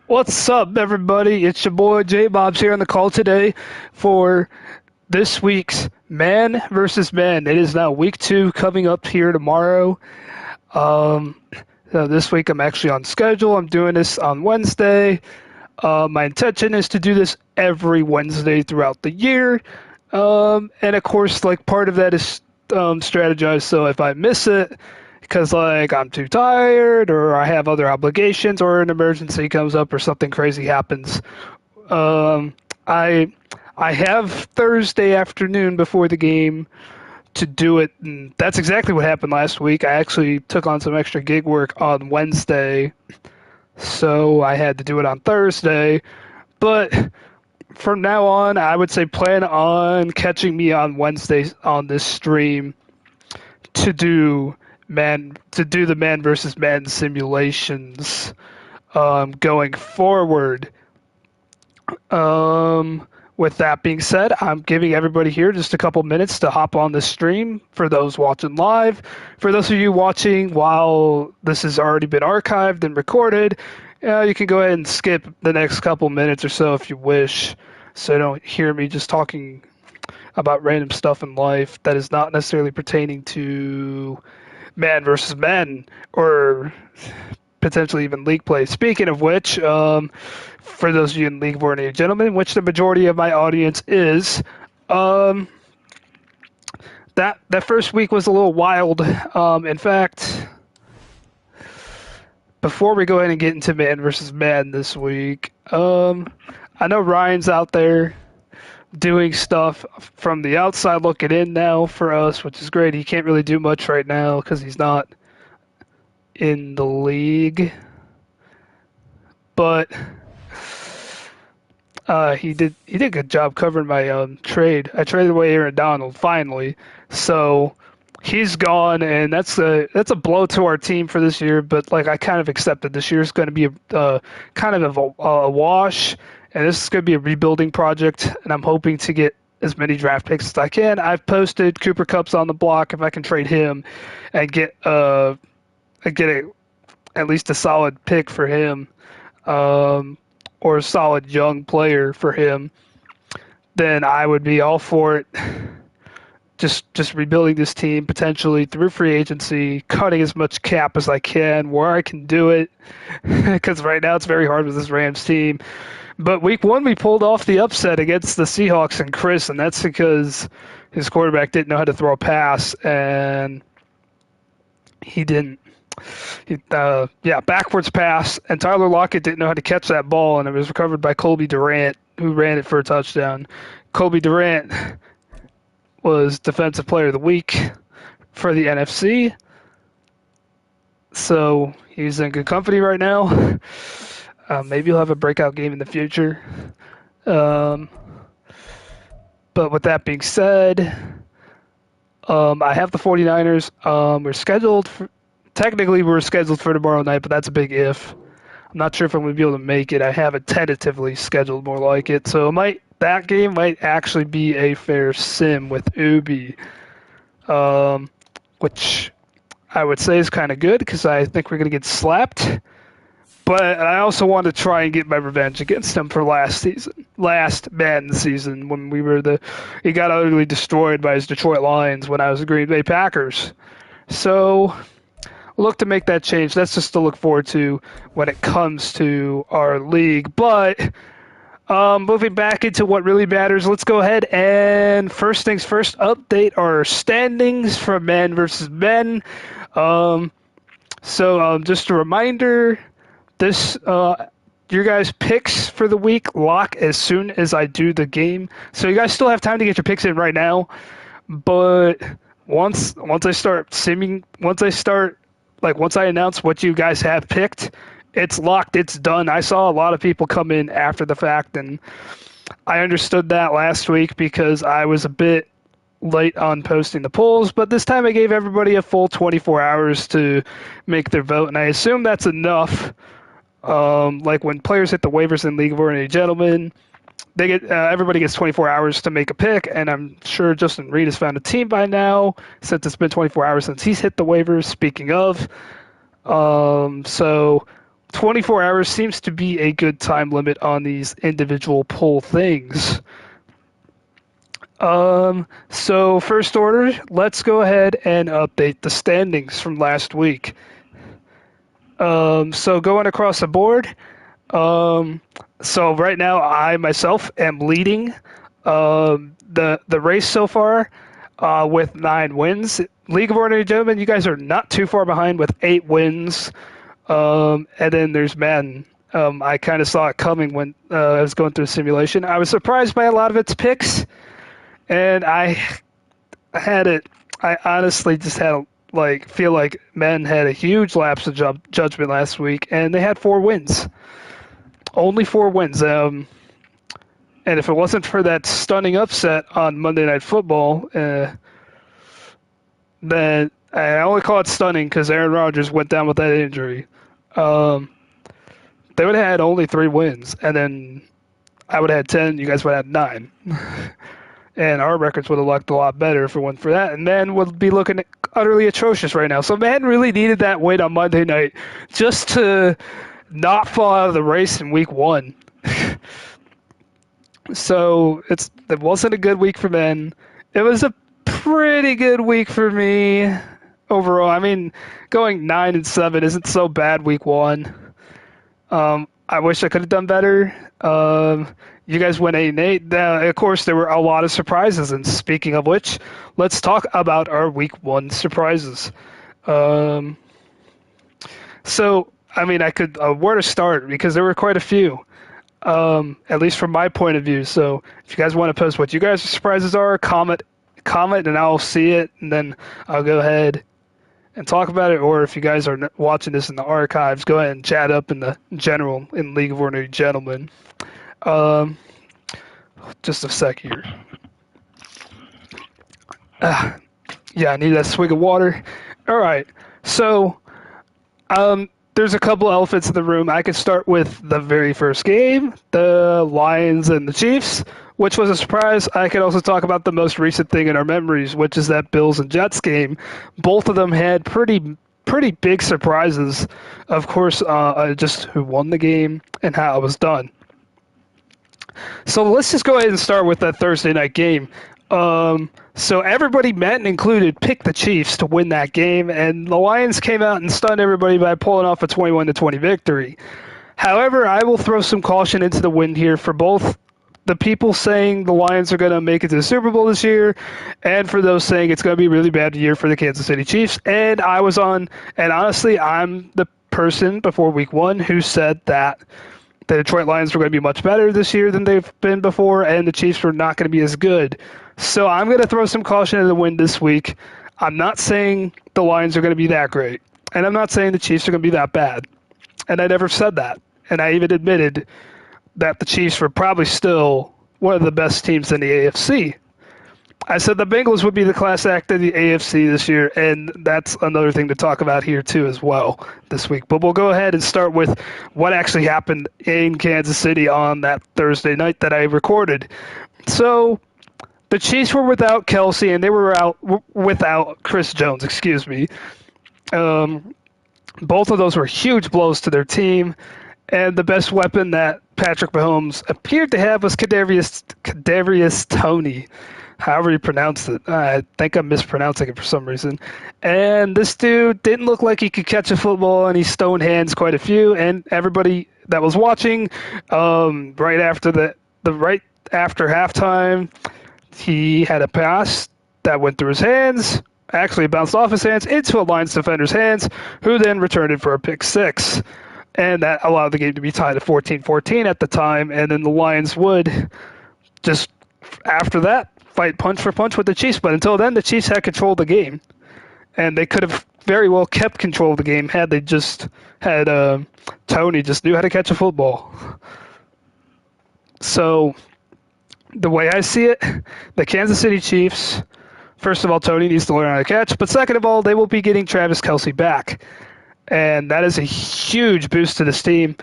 What's up, everybody? It's your boy J Bob's here on the call today for this week's Man versus Man. It is now week 2 coming up here tomorrow. Um, this week I'm actually on schedule. I'm doing this on Wednesday. My intention is to do this every Wednesday throughout the year. And of course, like part of that is strategize. So if I miss it, because like I'm too tired or I have other obligations or an emergency comes up or something crazy happens, um, I I have Thursday afternoon before the game to do it, and that's exactly what happened last week. I actually took on some extra gig work on Wednesday, so I had to do it on Thursday. But from now on, I would say plan on catching me on Wednesdays on this stream to do the man versus man simulations going forward. Um, with that being said, I'm giving everybody here just a couple minutes to hop on the stream for those watching live. For those of you watching while this has already been archived and recorded, you can go ahead and skip the next couple minutes or so if you wish, so you don't hear me just talking about random stuff in life that is not necessarily pertaining to man versus man or potentially even league play. Speaking of which, for those of you in League Born Gentlemen, which the majority of my audience is, um, that first week was a little wild. In fact, before we go ahead and get into man versus man this week, I know Ryan's out there doing stuff from the outside looking in now for us, which is great. He can't really do much right now because he's not in the league, but he did a good job covering my trade. I traded away Aaron Donald finally, so he's gone, and that's a blow to our team for this year. But like I kind of accepted this year is going to be a kind of a wash, and this is going to be a rebuilding project. And I'm hoping to get as many draft picks as I can. I've posted Cooper Kupp's on the block if I can trade him and get at least a solid pick for him, or a solid young player for him, then I would be all for it. Just rebuilding this team potentially through free agency, cutting as much cap as I can where I can do it, because right now it's very hard with this Rams team. But week 1 we pulled off the upset against the Seahawks and Chris, and that's because his quarterback didn't know how to throw a pass, and he didn't. Backwards pass, and Tyler Lockett didn't know how to catch that ball, and it was recovered by Colby Durant, who ran it for a touchdown. Colby Durant was Defensive Player of the Week for the NFC, so he's in good company right now. Maybe he'll have a breakout game in the future. But with that being said, I have the 49ers. Technically, we're scheduled for tomorrow night, but that's a big if. I'm not sure if I'm going to be able to make it. I have it tentatively scheduled more like it. So that game might actually be a fair sim with Ubi, which I would say is kind of good because I think we're going to get slapped. But I also want to try and get my revenge against him for last Madden season, when he got utterly destroyed by his Detroit Lions when I was the Green Bay Packers. So look to make that change. That's just to look forward to when it comes to our league. But moving back into what really matters, let's go ahead and first things first, update our standings for men versus men. Just a reminder, this your guys' picks for the week lock as soon as I do the game. So you guys still have time to get your picks in right now. But once I announce what you guys have picked, it's locked, it's done. I saw a lot of people come in after the fact, and I understood that last week because I was a bit late on posting the polls, but this time I gave everybody a full 24 hours to make their vote, and I assume that's enough. Like when players hit the waivers in League of Ordinary Gentlemen, everybody gets 24 hours to make a pick, and I'm sure Justin Reed has found a team by now since it's been 24 hours since he's hit the waivers. Speaking of, so 24 hours seems to be a good time limit on these individual poll things. So first order, let's go ahead and update the standings from last week. So going across the board, um, so right now I myself am leading the race so far with 9 wins. League of Ordinary Gentlemen, you guys are not too far behind with 8 wins. And then there's Madden. I kind of saw it coming when I was going through the simulation. I was surprised by a lot of its picks, and I had it. I honestly just had feel like Madden had a huge lapse of judgment last week, and they had 4 wins. Only 4 wins. And if it wasn't for that stunning upset on Monday Night Football, then I only call it stunning because Aaron Rodgers went down with that injury. Um, they would have had only 3 wins, and then I would have had 10. You guys would have had 9. And our records would have looked a lot better if it wasn't for that. And Madden would be looking utterly atrocious right now. So Madden really needed that win on Monday night just to not fall out of the race in week 1. So it wasn't a good week for Madden. It was a pretty good week for me overall. I mean, going 9-7 isn't so bad week 1. I wish I could have done better. You guys went 8-8. Of course, there were a lot of surprises. And speaking of which, let's talk about our week 1 surprises. So, I mean, where to start because there were quite a few. At least from my point of view. So, if you guys want to post what you guys' surprises are, comment, and I'll see it, and then I'll go ahead and talk about it. Or if you guys are watching this in the archives, go ahead and chat up in the general in League of Ordinary Gentlemen. Just a sec here. Yeah, I need that swig of water. All right. So, there's a couple elephants in the room. I could start with the very first game, the Lions and the Chiefs, which was a surprise. I could also talk about the most recent thing in our memories, which is that Bills and Jets game. Both of them had pretty big surprises. Of course, just who won the game and how it was done. So let's just go ahead and start with that Thursday night game. So everybody, Madden included, picked the Chiefs to win that game, and the Lions came out and stunned everybody by pulling off a 21-20 victory. However, I will throw some caution into the wind here for both the people saying the Lions are going to make it to the Super Bowl this year, and for those saying it's going to be a really bad year for the Kansas City Chiefs. And honestly, I'm the person before week 1 who said that the Detroit Lions were going to be much better this year than they've been before, and the Chiefs were not going to be as good. So I'm going to throw some caution in the wind this week. I'm not saying the Lions are going to be that great, and I'm not saying the Chiefs are going to be that bad. And I never said that. And I even admitted that the Chiefs were probably still one of the best teams in the AFC. I said the Bengals would be the class act of the AFC this year, and that's another thing to talk about here too as well this week. But we'll go ahead and start with what actually happened in Kansas City on that Thursday night that I recorded. So the Chiefs were without Kelsey, and they were without Chris Jones, excuse me. Both of those were huge blows to their team, and the best weapon that Patrick Mahomes appeared to have was Kadarius Toney. However you pronounce it. I think I'm mispronouncing it for some reason. And this dude didn't look like he could catch a football, and he stoned hands quite a few. And everybody that was watching, right after halftime, he had a pass that went through his hands. Actually, it bounced off his hands into a Lions defender's hands, who then returned it for a pick 6. And that allowed the game to be tied at 14-14 at the time. And then the Lions would just, after that, fight punch for punch with the Chiefs, but until then, the Chiefs had control of the game, and they could have very well kept control of the game had they just had Toney just knew how to catch a football. So, the way I see it, the Kansas City Chiefs, first of all, Toney needs to learn how to catch, but second of all, they will be getting Travis Kelce back, and that is a huge boost to this team.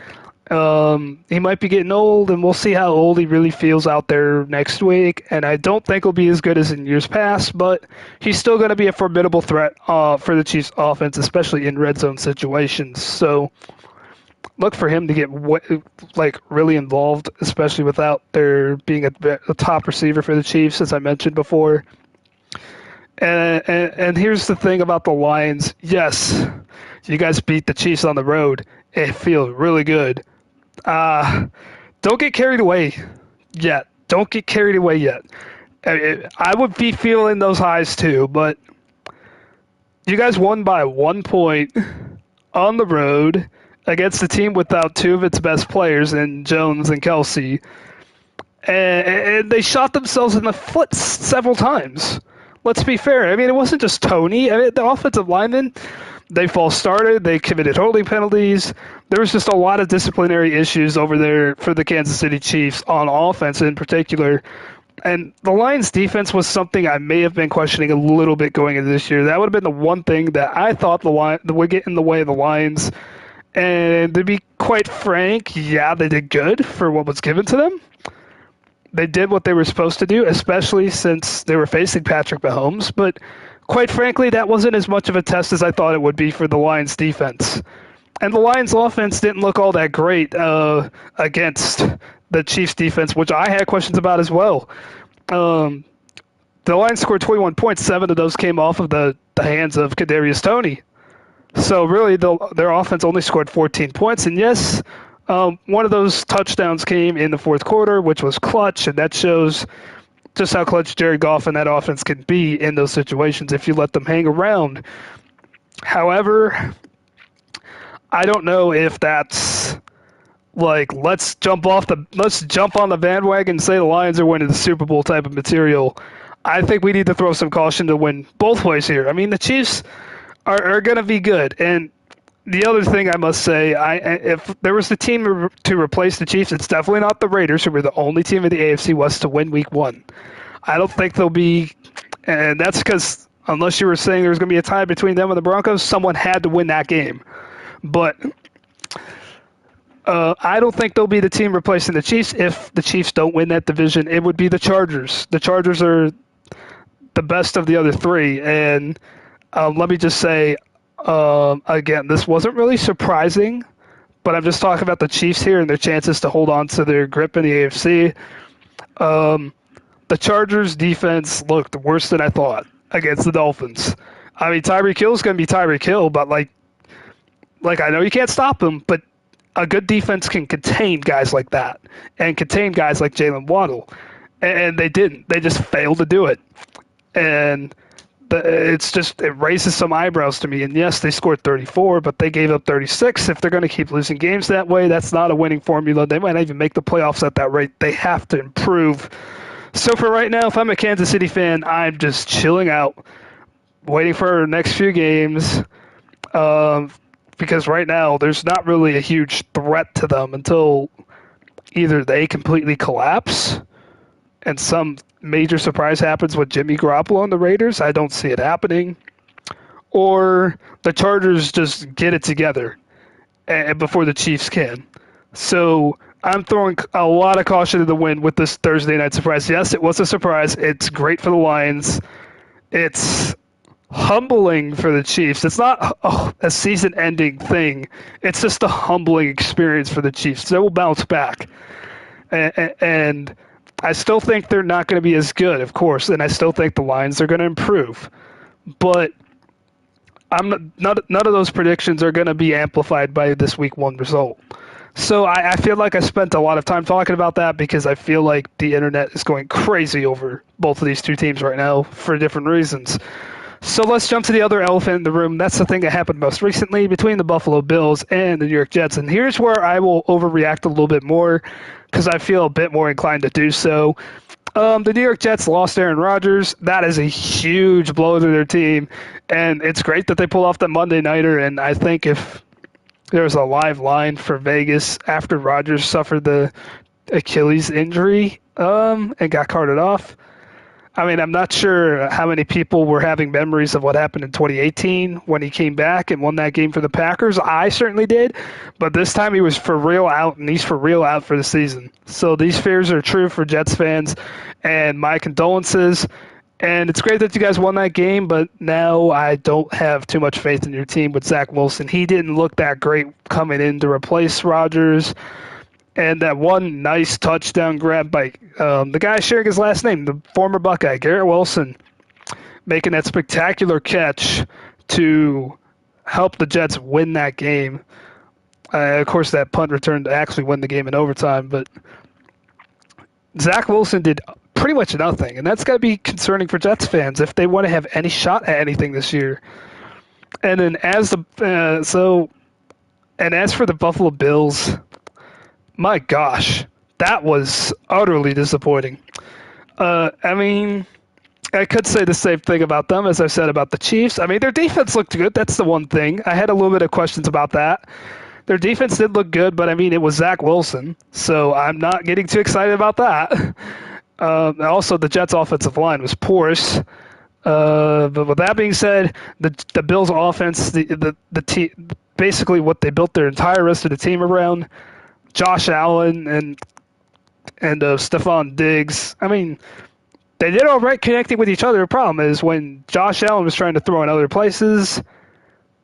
He might be getting old, and we'll see how old he really feels out there next week. And I don't think he'll be as good as in years past, but he's still going to be a formidable threat for the Chiefs' offense, especially in red zone situations. So look for him to get like really involved, especially without there being a top receiver for the Chiefs, as I mentioned before. And here's the thing about the Lions. Yes, you guys beat the Chiefs on the road. It feels really good. Uh, don't get carried away yet. Don't get carried away yet. I would be feeling those highs too, but you guys won by 1 point on the road against a team without two of its best players in Jones and Kelsey. And they shot themselves in the foot several times. Let's be fair. I mean, it wasn't just Tony. I mean, the offensive linemen, they false started. They committed holding penalties. There was just a lot of disciplinary issues over there for the Kansas City Chiefs on offense in particular. And the Lions' defense was something I may have been questioning a little bit going into this year. That would have been the one thing that I thought that would get in the way of the Lions. And to be quite frank, yeah, they did good for what was given to them. They did what they were supposed to do, especially since they were facing Patrick Mahomes. But quite frankly, that wasn't as much of a test as I thought it would be for the Lions' defense. And the Lions' offense didn't look all that great against the Chiefs' defense, which I had questions about as well. The Lions scored 21 points. 7 of those came off of the hands of Kadarius Toney. So really, their offense only scored 14 points. And yes, one of those touchdowns came in the fourth quarter, which was clutch, and that shows just how clutch Jared Goff and that offense can be in those situations if you let them hang around. However, I don't know if that's like let's jump on the bandwagon and say the Lions are winning the Super Bowl type of material. I think we need to throw some caution to win both ways here. I mean, the Chiefs are going to be good, and the other thing I must say, if there was the team to replace the Chiefs, it's definitely not the Raiders, who were the only team in the AFC West to win Week 1. I don't think they'll be, and that's because unless you were saying there was going to be a tie between them and the Broncos, someone had to win that game. But I don't think they'll be the team replacing the Chiefs. If the Chiefs don't win that division, it would be the Chargers. The Chargers are the best of the other three, and let me just say, again, this wasn't really surprising, but I'm just talking about the Chiefs here and their chances to hold on to their grip in the AFC. The Chargers' defense looked worse than I thought against the Dolphins. I mean, Tyreek Hill's going to be Tyreek Hill, but like I know you can't stop him, but a good defense can contain guys like that and contain guys like Jalen Waddle. And they didn't. They just failed to do it. And it raises some eyebrows to me. And yes, they scored 34, but they gave up 36. If they're going to keep losing games that way, that's not a winning formula. They might not even make the playoffs at that rate. They have to improve. So for right now, if I'm a Kansas City fan, I'm just chilling out, waiting for our next few games. Because right now, there's not really a huge threat to them until either they completely collapse and some major surprise happens with Jimmy Garoppolo and the Raiders. I don't see it happening. Or the Chargers just get it together before the Chiefs can. So I'm throwing a lot of caution to the wind with this Thursday night surprise. Yes, it was a surprise. It's great for the Lions. It's humbling for the Chiefs. It's not a season-ending thing. It's just a humbling experience for the Chiefs. They will bounce back. And I still think they're not going to be as good, of course, and I still think the Lions are going to improve. But none of those predictions are going to be amplified by this Week 1 result. So I feel like I spent a lot of time talking about that because I feel like the internet is going crazy over both of these two teams right now for different reasons. So let's jump to the other elephant in the room. That's the thing that happened most recently between the Buffalo Bills and the New York Jets. And here's where I will overreact a little bit more because I feel a bit more inclined to do so. The New York Jets lost Aaron Rodgers. That is a huge blow to their team. And it's great that they pull off the Monday Nighter. And I think if there was a live line for Vegas after Rodgers suffered the Achilles injury and got carted off, I mean, I'm not sure how many people were having memories of what happened in 2018 when he came back and won that game for the Packers. I certainly did, but this time he was for real out, and he's for real out for the season. So these fears are true for Jets fans, and my condolences. And it's great that you guys won that game, but now I don't have too much faith in your team with Zach Wilson. He didn't look that great coming in to replace Rodgers. And that one nice touchdown grab by the guy sharing his last name, the former Buckeye, Garrett Wilson, making that spectacular catch to help the Jets win that game. Of course, that punt return to actually win the game in overtime, but Zach Wilson did pretty much nothing, and that's got to be concerning for Jets fans if they want to have any shot at anything this year. And then as for the Buffalo Bills, my gosh, that was utterly disappointing. I mean, I could say the same thing about them as I said about the Chiefs. I mean, their defense looked good. That's the one thing. I had a little bit of questions about that. Their defense did look good, but I mean, it was Zach Wilson, so I'm not getting too excited about that. Also, the Jets' offensive line was porous. But with that being said, the Bills' offense, the team, basically what they built their entire rest of the team around, Josh Allen and Stephon Diggs. I mean, they did all right connecting with each other. The problem is when Josh Allen was trying to throw in other places,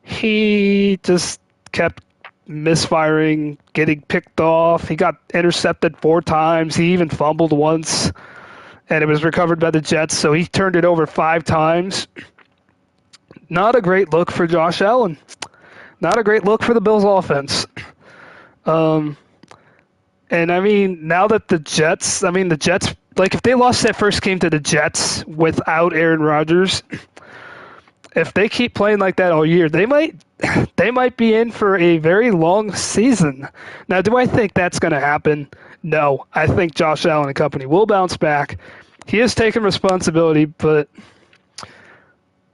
he just kept misfiring, getting picked off. He got intercepted 4 times. He even fumbled once, and it was recovered by the Jets, so he turned it over 5 times. Not a great look for Josh Allen. Not a great look for the Bills' offense. And I mean, now that the Jets, like if they lost that first game to the Jets without Aaron Rodgers, if they keep playing like that all year, they might be in for a very long season. Now, do I think that's going to happen? No. I think Josh Allen and company will bounce back. He has taken responsibility, but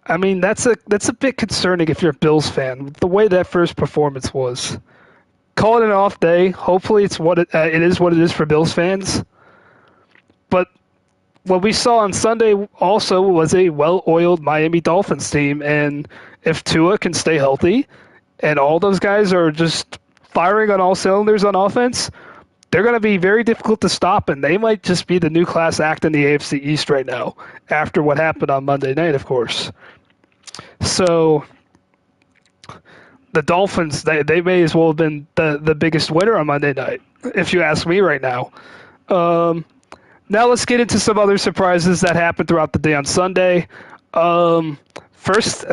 I mean that's a bit concerning if you're a Bills fan. The way that first performance was. Call it an off day. Hopefully, it's it is what it is for Bills fans. But what we saw on Sunday also was a well-oiled Miami Dolphins team, and if Tua can stay healthy, and all those guys are just firing on all cylinders on offense, they're going to be very difficult to stop, and they might just be the new class act in the AFC East right now, after what happened on Monday night, of course. So the Dolphins, they may as well have been the biggest winner on Monday night, if you ask me right now. Now let's get into some other surprises that happened throughout the day on Sunday. First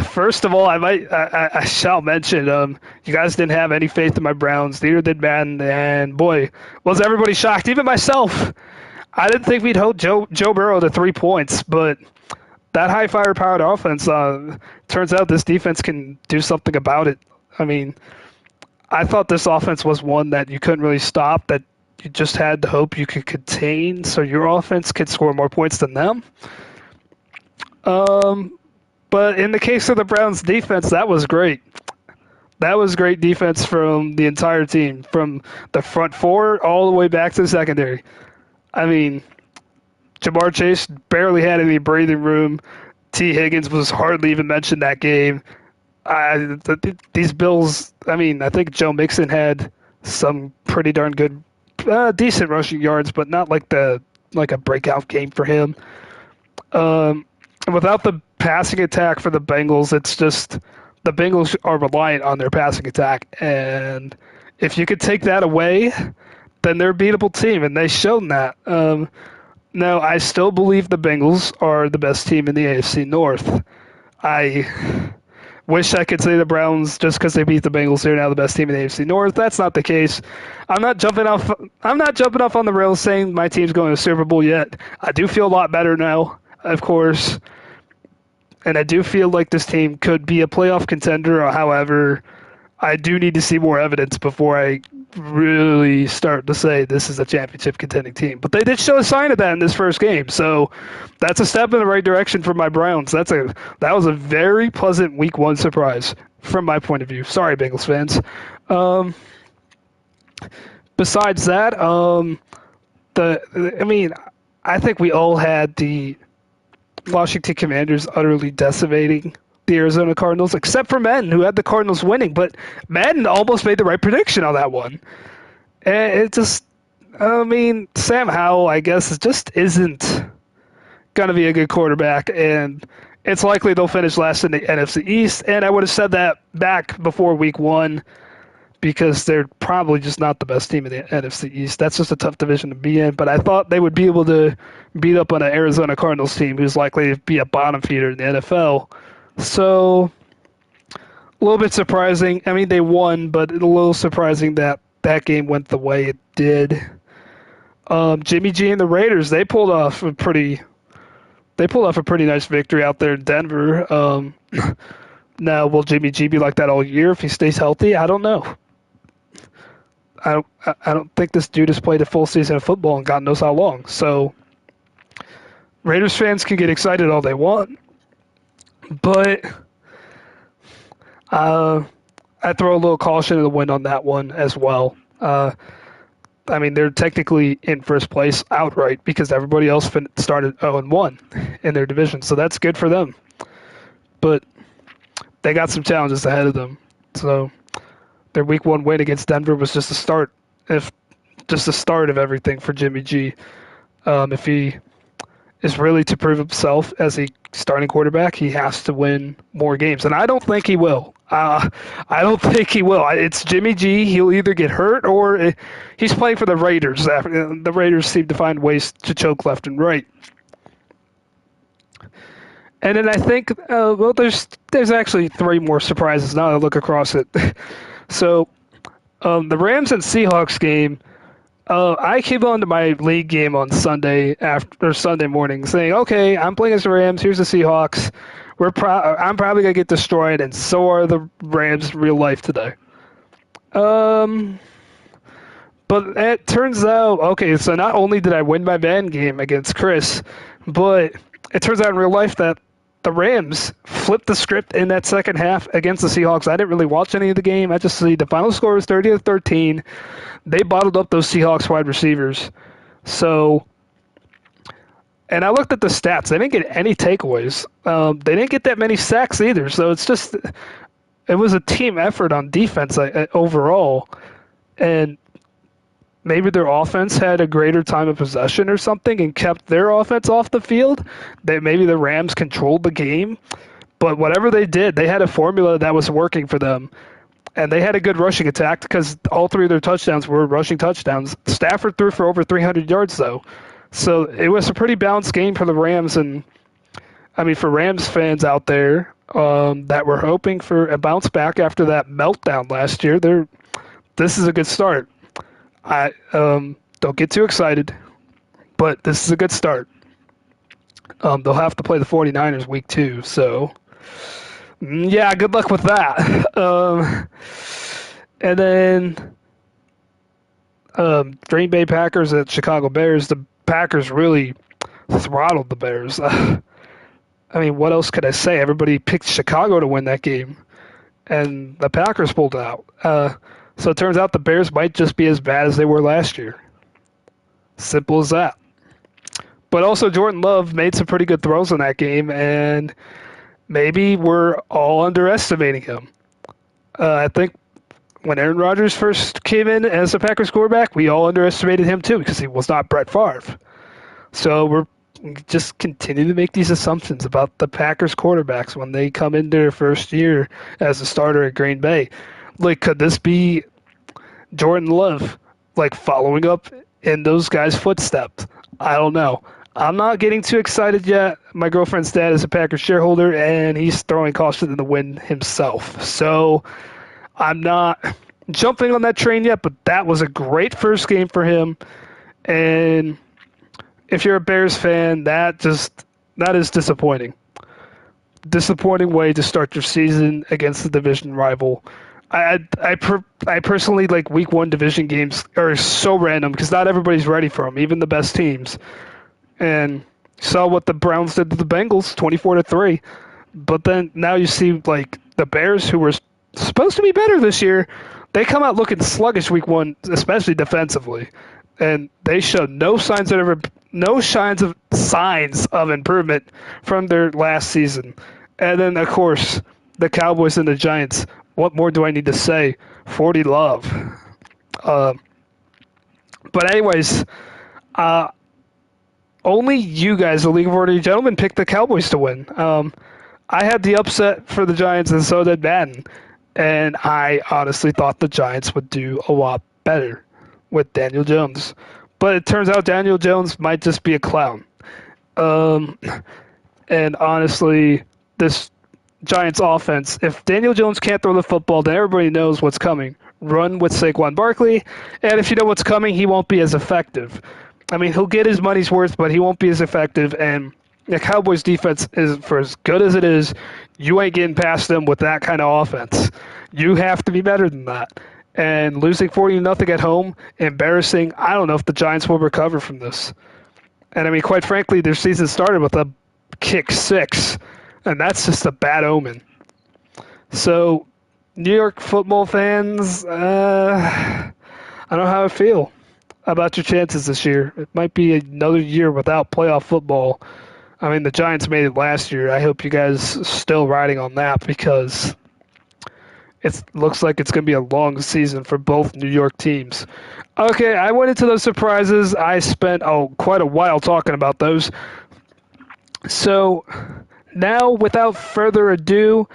of all, I shall mention you guys didn't have any faith in my Browns. Neither did Madden, and boy, was everybody shocked, even myself. I didn't think we'd hold Joe Burrow to 3 points, but that high firepowered offense, turns out this defense can do something about it. I mean, I thought this offense was one that you couldn't really stop, that you just had to hope you could contain so your offense could score more points than them. But in the case of the Browns defense, that was great. That was great defense from the entire team, from the front four all the way back to the secondary. I mean, Jamar Chase barely had any breathing room. T. Higgins was hardly even mentioned that game. These Bills, I mean, I think Joe Mixon had some pretty darn good, decent rushing yards, but not like a breakout game for him. And without the passing attack for the Bengals, it's just the Bengals are reliant on their passing attack. And if you could take that away, then they're a beatable team, and they've shown that. No, I still believe the Bengals are the best team in the AFC North. I wish I could say the Browns, just because they beat the Bengals, they're now the best team in the AFC North. That's not the case. I'm not jumping off on the rails saying my team's going to the Super Bowl yet. I do feel a lot better now, of course. And I do feel like this team could be a playoff contender. However, I do need to see more evidence before I really start to say this is a championship contending team. But they did show a sign of that in this first game. So that's a step in the right direction for my Browns. That was a very pleasant week 1 surprise from my point of view. Sorry, Bengals fans. Besides that, I think we all had the Washington Commanders utterly decimating the Arizona Cardinals, except for Madden, who had the Cardinals winning. But Madden almost made the right prediction on that one. And it just, Sam Howell, I guess, it just isn't going to be a good quarterback, and it's likely they'll finish last in the NFC East. And I would have said that back before Week 1 because they're probably just not the best team in the NFC East. That's just a tough division to be in. But I thought they would be able to beat up on an Arizona Cardinals team who's likely to be a bottom feeder in the NFL. So a little bit surprising. I mean, they won, but a little surprising that that game went the way it did. Jimmy G and the Raiders, they pulled off a pretty nice victory out there in Denver. Now, will Jimmy G be like that all year if he stays healthy? I don't know. I don't think this dude has played a full season of football in God knows how long. So Raiders fans can get excited all they want, but I throw a little caution to the wind on that one as well. I mean, they're technically in first place outright because everybody else started 0-1 in their division, so that's good for them. But they got some challenges ahead of them. So their Week 1 win against Denver was just the start, just the start of everything for Jimmy G. If he is really to prove himself as a starting quarterback, he has to win more games, and I don't think he will. I don't think he will. It's Jimmy G. He'll either get hurt or he's playing for the Raiders. The Raiders seem to find ways to choke left and right. And then I think, there's actually 3 more surprises now that I look across it. So, the Rams and Seahawks game, I came on to my league game on Sunday morning saying, okay, I'm playing as the Rams, here's the Seahawks. I'm probably going to get destroyed, and so are the Rams real life today. But it turns out, okay, so not only did I win my Madden game against Chris, but it turns out in real life that the Rams flipped the script in that second half against the Seahawks. I didn't really watch any of the game. I just see the final score was 30-13. They bottled up those Seahawks wide receivers. So, and I looked at the stats. They didn't get any takeaways. They didn't get that many sacks either. So it was a team effort on defense overall. And maybe their offense had a greater time of possession or something and kept their offense off the field. Maybe the Rams controlled the game. But whatever they did, they had a formula that was working for them. And they had a good rushing attack because all 3 of their touchdowns were rushing touchdowns. Stafford threw for over 300 yards, though. So it was a pretty balanced game for the Rams. And, I mean, for Rams fans out there that were hoping for a bounce back after that meltdown last year, this is a good start. I don't get too excited, but this is a good start. They'll have to play the 49ers Week 2, so yeah, good luck with that. And then Green Bay Packers at Chicago Bears. The Packers really throttled the Bears. I mean, what else could I say? Everybody picked Chicago to win that game, and the Packers pulled out. So it turns out the Bears might just be as bad as they were last year. Simple as that. But also Jordan Love made some pretty good throws in that game, and maybe we're all underestimating him. I think when Aaron Rodgers first came in as a Packers quarterback, we all underestimated him too because he was not Brett Favre. So we just continue to make these assumptions about the Packers quarterbacks when they come into their first year as a starter at Green Bay. Like, could this be Jordan Love, like, following up in those guys' footsteps? I don't know. I'm not getting too excited yet. My girlfriend's dad is a Packers shareholder, and he's throwing caution to the wind himself. So I'm not jumping on that train yet, but that was a great first game for him. And if you're a Bears fan, that is disappointing. Disappointing way to start your season against the division rival. I personally like Week 1 division games are so random because not everybody's ready for them, even the best teams. And saw what the Browns did to the Bengals, 24-3. But then now you see like the Bears, who were supposed to be better this year, they come out looking sluggish Week 1, especially defensively, and they showed no signs of improvement from their last season. And then of course the Cowboys and the Giants. What more do I need to say? 40 love. But anyways, only you guys, the League of Ordinary Gentlemen, picked the Cowboys to win. I had the upset for the Giants, and so did Madden. And I honestly thought the Giants would do a lot better with Daniel Jones. But it turns out Daniel Jones might just be a clown. Um, and honestly, this Giants offense, if Daniel Jones can't throw the football, then everybody knows what's coming. Run with Saquon Barkley, and if you know what's coming, he won't be as effective. I mean, he'll get his money's worth, but he won't be as effective. And the Cowboys' defense is, for as good as it is, you ain't getting past them with that kind of offense. You have to be better than that. And losing 40-0 at home, embarrassing. I don't know if the Giants will recover from this. And I mean, quite frankly, their season started with a kick six, and that's just a bad omen. So, New York football fans, I don't know how I feel about your chances this year. It might be another year without playoff football. I mean, the Giants made it last year. I hope you guys are still riding on that because it looks like it's going to be a long season for both New York teams. Okay, I went into those surprises. I spent quite a while talking about those. So now, without further ado,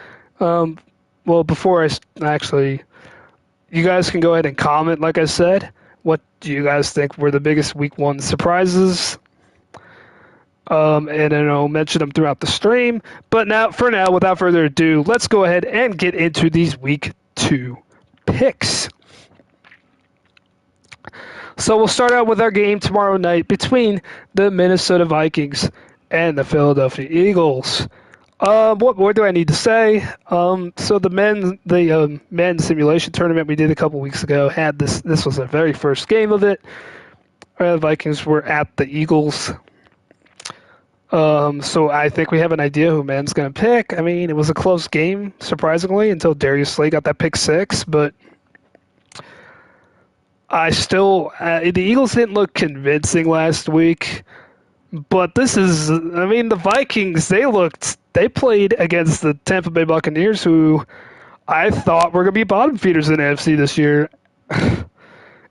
before I actually, you guys can go ahead and comment, like I said. What do you guys think were the biggest week one surprises? And then I'll mention them throughout the stream. But for now, without further ado, let's go ahead and get into these week two picks. So we'll start out with our game tomorrow night between the Minnesota Vikings and the Philadelphia Eagles. What more do I need to say? So the men's simulation tournament we did a couple weeks ago had this. This was the very first game of it. The Vikings were at the Eagles. So I think we have an idea who men's going to pick. I mean, it was a close game, surprisingly, until Darius Slay got that pick six. But the Eagles didn't look convincing last week. But the Vikings, they played against the Tampa Bay Buccaneers, who I thought were going to be bottom feeders in the NFC this year. And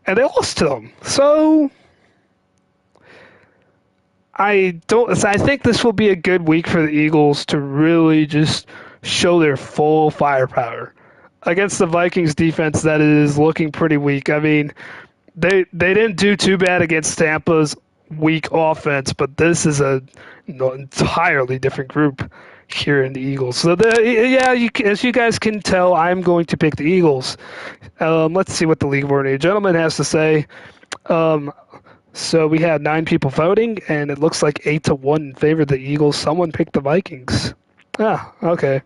they lost to them. So I think this will be a good week for the Eagles to really just show their full firepower against the Vikings defense that is looking pretty weak. I mean, they didn't do too bad against Tampa's weak offense, but this is an entirely different group here in the Eagles. So as you guys can tell, I'm going to pick the Eagles. Let's see what the League of Ordinary Gentlemen has to say. So we had 9 people voting, and it looks like 8-1 in favor of the Eagles. Someone picked the Vikings. Ah, okay.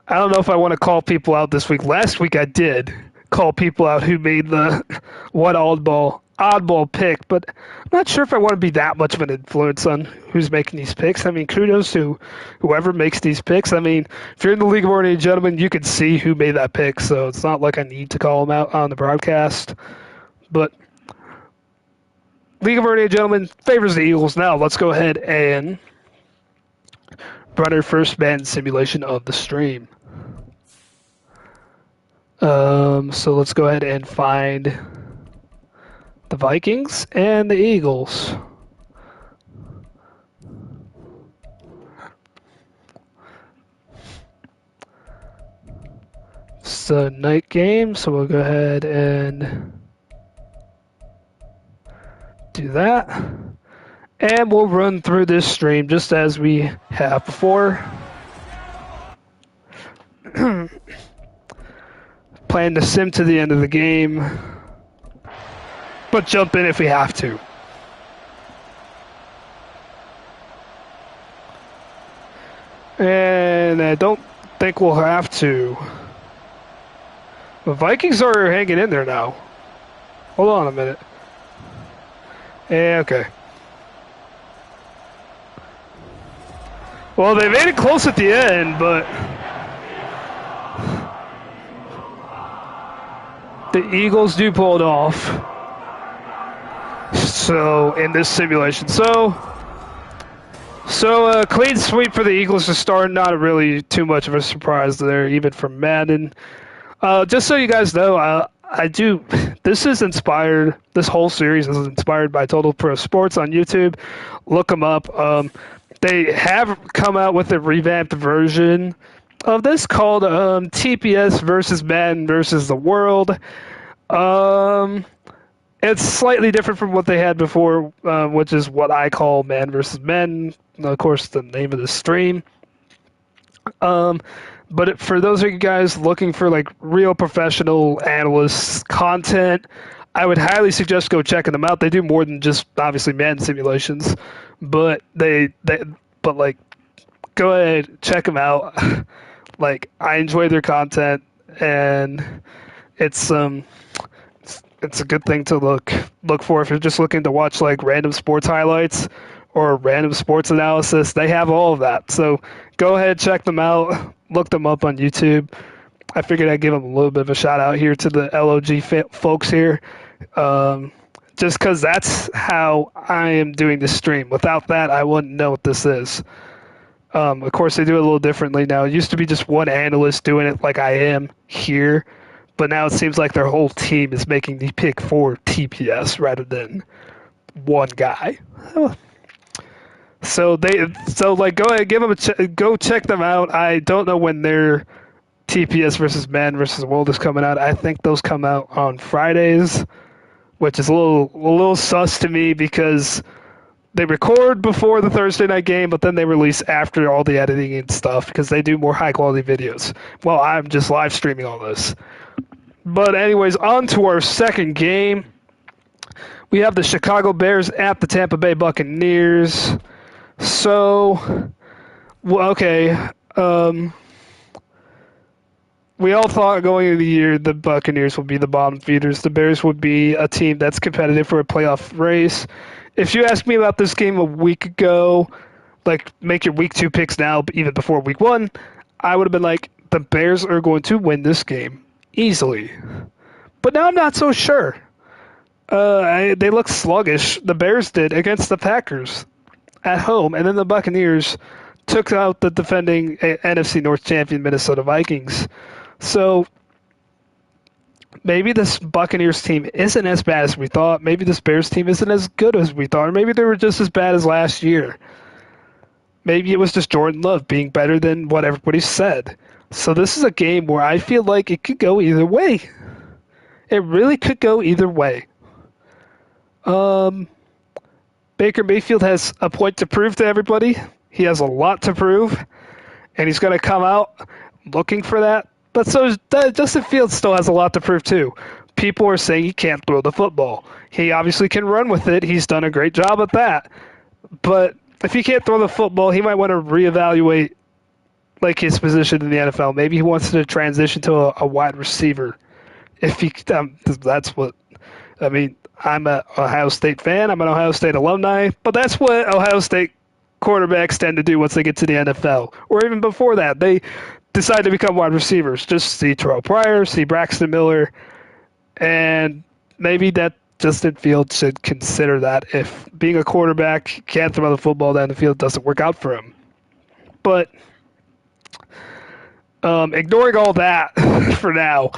I don't know if I want to call people out this week. Last week I did call people out who made the one oddball pick, but I'm not sure if I want to be that much of an influence on who's making these picks. I mean, kudos to whoever makes these picks. I mean, if you're in the League of Ordinary Gentlemen, you can see who made that pick, so it's not like I need to call them out on the broadcast. But League of Ordinary Gentlemen favors the Eagles. Now, let's go ahead and run our first man simulation of the stream. So let's go ahead and find the Vikings and the Eagles. It's a night game, so we'll go ahead and do that. And we'll run through this stream just as we have before. Plan to sim to the end of the game, but jump in if we have to. And I don't think we'll have to. The Vikings are hanging in there now. Hold on a minute. Yeah, okay. Well, they made it close at the end, but the Eagles do pull it off. So, in this simulation. So clean sweep for the Eagles to start. Not really too much of a surprise there, even for Madden. Just so you guys know, I do. This is inspired. This whole series is inspired by Total Pro Sports on YouTube. Look them up. They have come out with a revamped version of this called TPS versus Madden versus the World. Um, it's slightly different from what they had before, which is what I call Man versus Men. Of course, the name of the stream. Um, but for those of you guys looking for like real professional analysts content, I would highly suggest go checking them out. They do more than just obviously Madden simulations, but but like go ahead check them out. Like I enjoy their content, and it's it's a good thing to look for if you're just looking to watch like random sports highlights or random sports analysis. They have all of that. So go ahead, check them out, look them up on YouTube. I figured I'd give them a little bit of a shout out here to the LOG folks here. Just because that's how I am doing this stream. Without that, I wouldn't know what this is. Of course, they do it a little differently now. It used to be just one analyst doing it like I am here, but now it seems like their whole team is making the pick for TPS rather than one guy. So like go ahead, give them go check them out. I don't know when their TPS versus Man versus World is coming out. I think those come out on Fridays, which is a little sus to me because they record before the Thursday night game, but then they release after all the editing and stuff because they do more high quality videos. Well, I'm just live streaming all this. But anyways, on to our second game. We have the Chicago Bears at the Tampa Bay Buccaneers. So, well, okay. We all thought going into the year the Buccaneers would be the bottom feeders. The Bears would be a team that's competitive for a playoff race. If you asked me about this game a week ago, like make your week 2 picks now, even before week 1, I would have been like, the Bears are going to win this game easily. But now I'm not so sure. They look sluggish. The Bears did against the Packers at home, and then the Buccaneers took out the defending NFC North champion Minnesota Vikings. So maybe this Buccaneers team isn't as bad as we thought. Maybe this Bears team isn't as good as we thought. Or maybe they were just as bad as last year. Maybe it was just Jordan Love being better than what everybody said. So this is a game where I feel like it could go either way. It really could go either way. Baker Mayfield has a point to prove to everybody. He has a lot to prove, and he's going to come out looking for that. But so Justin Fields still has a lot to prove too. People are saying he can't throw the football. He obviously can run with it. He's done a great job at that. But if he can't throw the football, he might want to reevaluate like his position in the NFL. Maybe he wants to transition to a wide receiver. If he, that's what I mean. I'm an Ohio State fan. I'm an Ohio State alumni. But that's what Ohio State quarterbacks tend to do once they get to the NFL. Or even before that, they decide to become wide receivers. Just see Terrell Pryor, see Braxton Miller, and maybe that Justin Fields should consider that if being a quarterback can't throw the football down the field doesn't work out for him. But ignoring all that for now,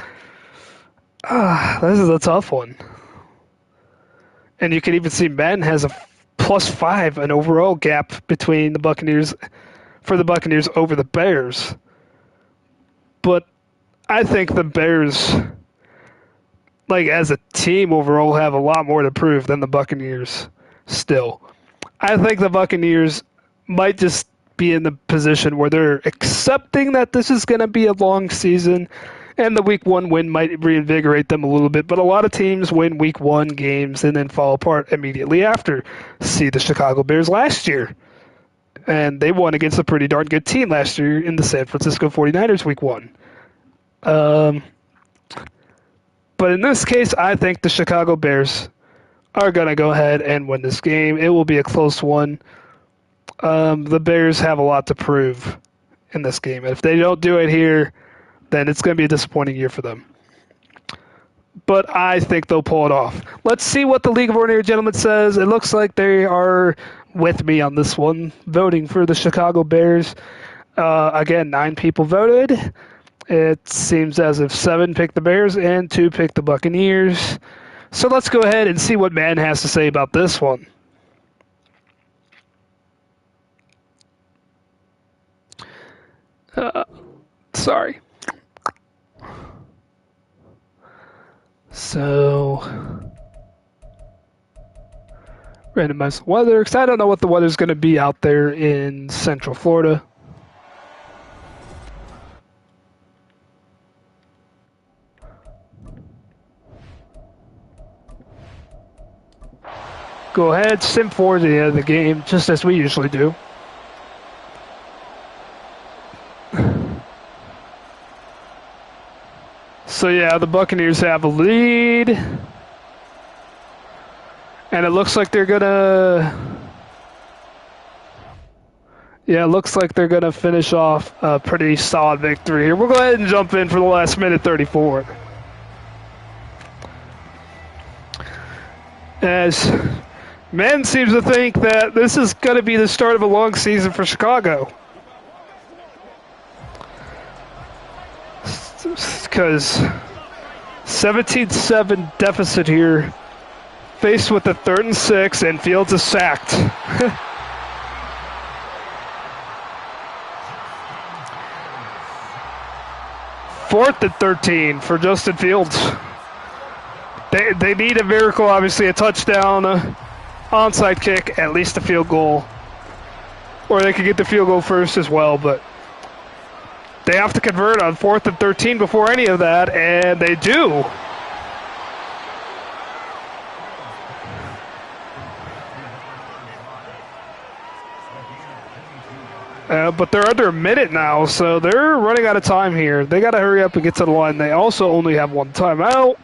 this is a tough one. And you can even see Madden has a +5 an overall gap between the Buccaneers over the Bears. But I think the Bears, like as a team overall, have a lot more to prove than the Buccaneers still. I think the Buccaneers might just be in the position where they're accepting that this is going to be a long season, and the Week 1 win might reinvigorate them a little bit. But a lot of teams win Week 1 games and then fall apart immediately after. See the Chicago Bears last year. And they won against a pretty darn good team last year in the San Francisco 49ers Week 1. But in this case, I think the Chicago Bears are going to go ahead and win this game. It will be a close one. The Bears have a lot to prove in this game. And if they don't do it here, then it's going to be a disappointing year for them. But I think they'll pull it off. Let's see what the League of Ordinary Gentlemen says. It looks like they are with me on this one, voting for the Chicago Bears. Again, 9 people voted. It seems as if 7 picked the Bears and 2 picked the Buccaneers. So let's go ahead and see what Madden has to say about this one. Sorry. So, randomize the weather, because I don't know what the weather's going to be out there in Central Florida. Go ahead, sim forward to the end of the game, just as we usually do. So yeah, the Buccaneers have a lead. And it looks like they're gonna... Yeah, it looks like they're gonna finish off a pretty solid victory here. We'll go ahead and jump in for the last minute 34. As men seems to think that this is going to be the start of a long season for Chicago. Because 17-7 deficit here, faced with a 3rd and 6, and Fields is sacked. 4th and 13 for Justin Fields. They need a miracle, obviously, a touchdown, onside kick, at least a field goal. Or they could get the field goal first as well, but they have to convert on 4th and 13 before any of that, and they do. But they're under a minute now, so they're running out of time here. They got to hurry up and get to the line. They also only have 1 timeout.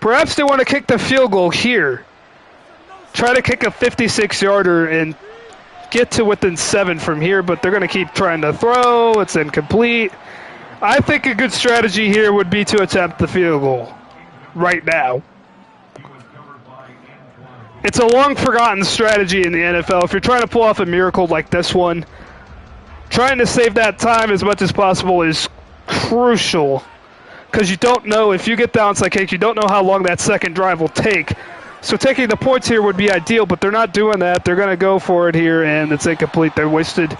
Perhaps they want to kick the field goal here. Try to kick a 56-yarder and get to within 7 from here, but they're going to keep trying to throw. It's incomplete. I think a good strategy here would be to attempt the field goal right now. It's a long-forgotten strategy in the NFL. If you're trying to pull off a miracle like this one, trying to save that time as much as possible is crucial. Because you don't know, if you get the onside kick, you don't know how long that second drive will take. So taking the points here would be ideal, but they're not doing that. They're going to go for it here, and it's incomplete. They wasted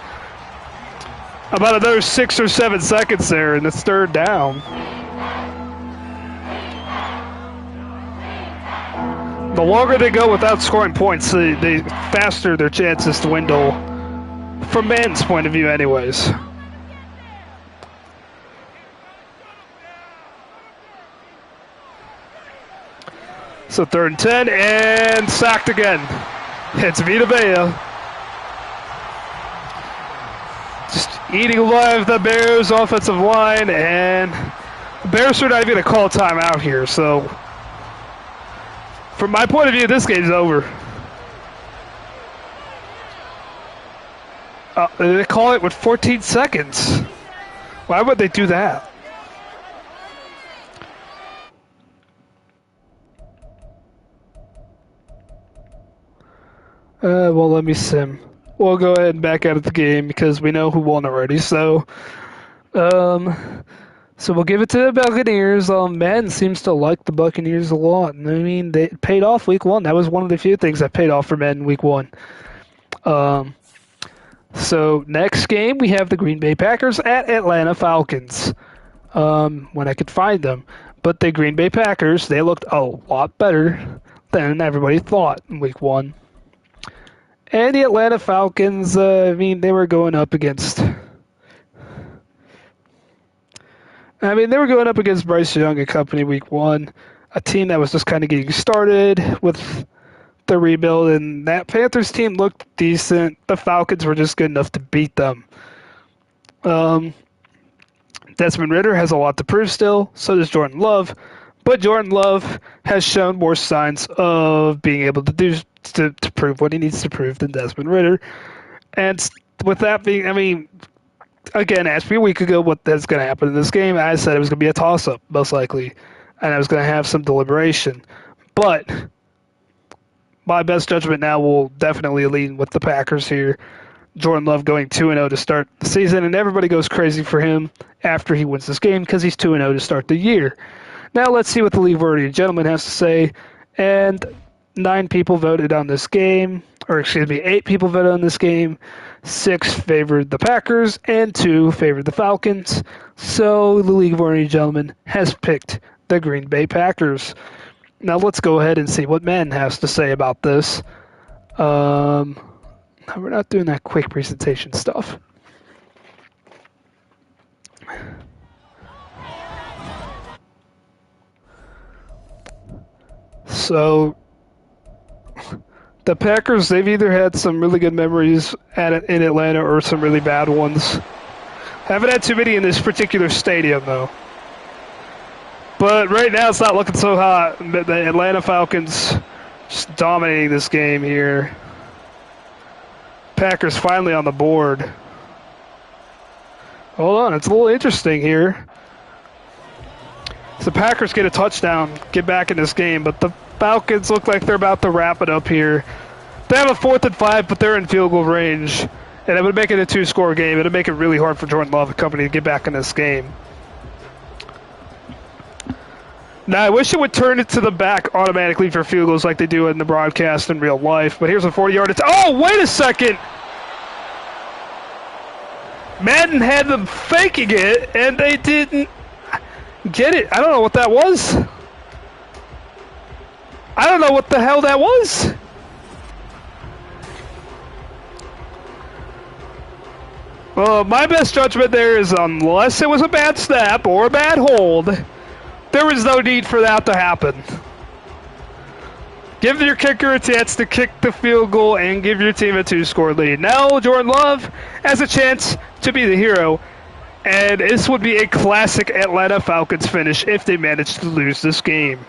about another 6 or 7 seconds there, and it's 3rd down. The longer they go without scoring points, the faster their chances to dwindle, from Madden's point of view anyways. So 3rd and 10, and sacked again. It's Vita Vea. Just eating alive the Bears' offensive line, and the Bears are not even going to call a timeout here, so from my point of view, this game's over. They call it with 14 seconds. Why would they do that? Well, let me sim. We'll go ahead and back out of the game because we know who won already. So we'll give it to the Buccaneers. Madden seems to like the Buccaneers a lot. I mean, they paid off week 1. That was one of the few things that paid off for Madden week 1. So next game, we have the Green Bay Packers at Atlanta Falcons. When I could find them. But the Green Bay Packers, they looked a lot better than everybody thought in week 1. And the Atlanta Falcons, I mean, they were going up against... they were going up against Bryce Young and company week 1, a team that was just kind of getting started with the rebuild, and that Panthers team looked decent. The Falcons were just good enough to beat them. Desmond Ridder has a lot to prove still, so does Jordan Love, but Jordan Love has shown more signs of being able to prove what he needs to prove than Desmond Ridder. And with that being, again, asked me a week ago what that's going to happen in this game. I said it was going to be a toss-up, most likely, and I was going to have some deliberation. But my best judgment now will definitely lean with the Packers here. Jordan Love going 2-0 to start the season, and everybody goes crazy for him after he wins this game because he's 2-0 to start the year. Now let's see what the league voting gentleman has to say. And 9 people voted on this game, or excuse me, 8 people voted on this game. 6 favored the Packers, and 2 favored the Falcons. So the league voting gentleman has picked the Green Bay Packers. Now let's go ahead and see what Madden has to say about this. No, we're not doing that quick presentation stuff. So the Packers, they've either had some really good memories in Atlanta or some really bad ones. Haven't had too many in this particular stadium, though. But right now, it's not looking so hot. The Atlanta Falcons just dominating this game here. Packers finally on the board. Hold on, it's a little interesting here. So the Packers get a touchdown, get back in this game, but the Falcons look like they're about to wrap it up here. They have a 4th and 5, but they're in field goal range. And it would make it a 2-score game. It would make it really hard for Jordan Love and company to get back in this game. Now, I wish it would turn it to the back automatically for field goals like they do in the broadcast in real life. But here's a 40-yard attempt. Oh, wait a second! Madden had them faking it, and they didn't get it. I don't know what that was. I don't know what the hell that was. Well, my best judgment there is unless it was a bad snap or a bad hold, there was no need for that to happen. Give your kicker a chance to kick the field goal and give your team a 2-score lead. Now Jordan Love has a chance to be the hero, and this would be a classic Atlanta Falcons finish if they manage to lose this game.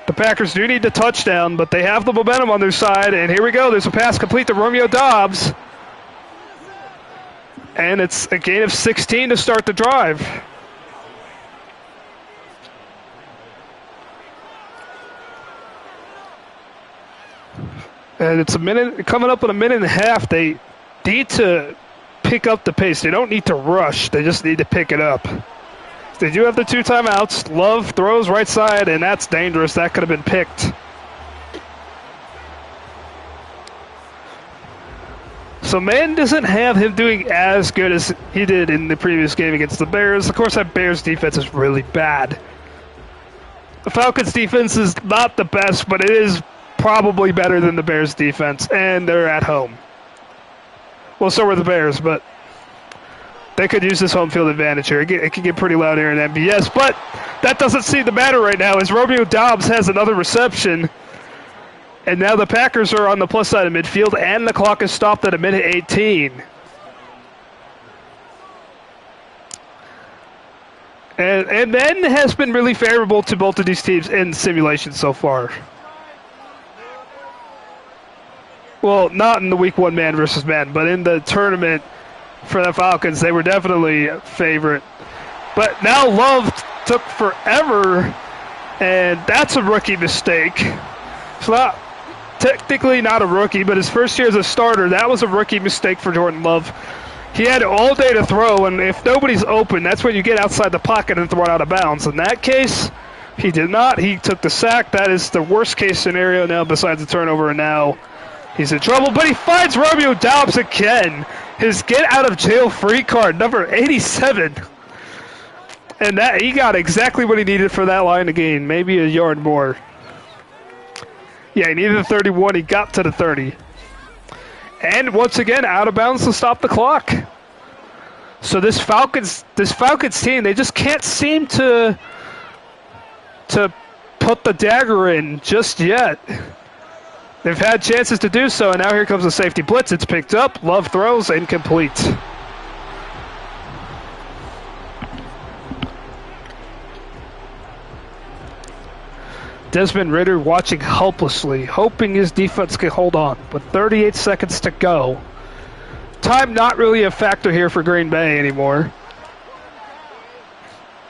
The Packers do need the touchdown, but they have the momentum on their side, and here we go. There's a pass complete to Romeo Doubs. And it's a gain of 16 to start the drive. And it's coming up in a minute and a half. They need to pick up the pace. They don't need to rush. They just need to pick it up. They do have the 2 timeouts. Love throws right side, and that's dangerous. That could have been picked. So Madden doesn't have him doing as good as he did in the previous game against the Bears. Of course, that Bears defense is really bad. The Falcons defense is not the best, but it is probably better than the Bears defense, and they're at home. Well, so were the Bears, but they could use this home field advantage here. It can get pretty loud here in MBS, but that doesn't seem to matter right now as Romeo Doubs has another reception. And now the Packers are on the plus side of midfield, and the clock is stopped at a minute 18. And Madden has been really favorable to both of these teams in simulation so far. Well, not in the Week 1 man versus man, but in the tournament for the Falcons, they were definitely a favorite. But now Love took forever, and that's a rookie mistake. It's not technically not a rookie, but his first year as a starter, that was a rookie mistake for Jordan Love. He had all day to throw, and if nobody's open, that's when you get outside the pocket and throw it out of bounds. In that case, he did not. He took the sack. That is the worst case scenario now besides the turnover, and now he's in trouble. But he finds Romeo Doubs again. His get out of jail free card, number 87. And that he got exactly what he needed for that line of gain, maybe a yard more. Yeah, he needed a 31. He got to the 30. And once again, out of bounds to stop the clock. So this Falcons team, they just can't seem to put the dagger in just yet. They've had chances to do so, and now here comes the safety blitz. It's picked up. Love throws, incomplete. Desmond Ridder watching helplessly, hoping his defense can hold on. With 38 seconds to go. Time not really a factor here for Green Bay anymore.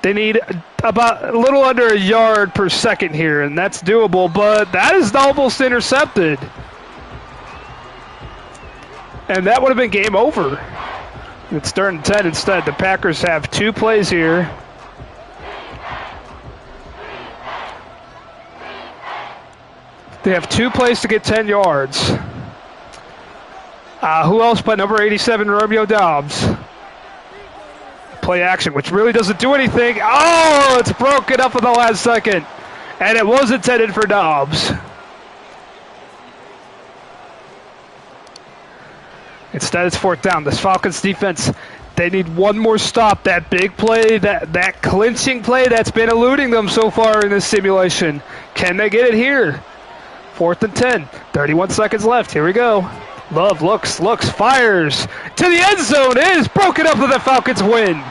They need about a little under a yard per second here, and that's doable, but that is almost intercepted. And that would have been game over. It's 3rd and 10 instead. The Packers have 2 plays here. They have 2 plays to get 10 yards. Who else but number 87, Romeo Dobbs? Play action, which really doesn't do anything. Oh, it's broken up at the last second. And it was intended for Dobbs. Instead, it's 4th down. This Falcons defense, they need one more stop. That big play, that clinching play that's been eluding them so far in this simulation. Can they get it here? 4th and 10. 31 seconds left. Here we go. Love looks, fires to the end zone. It is broken up, and the Falcons win.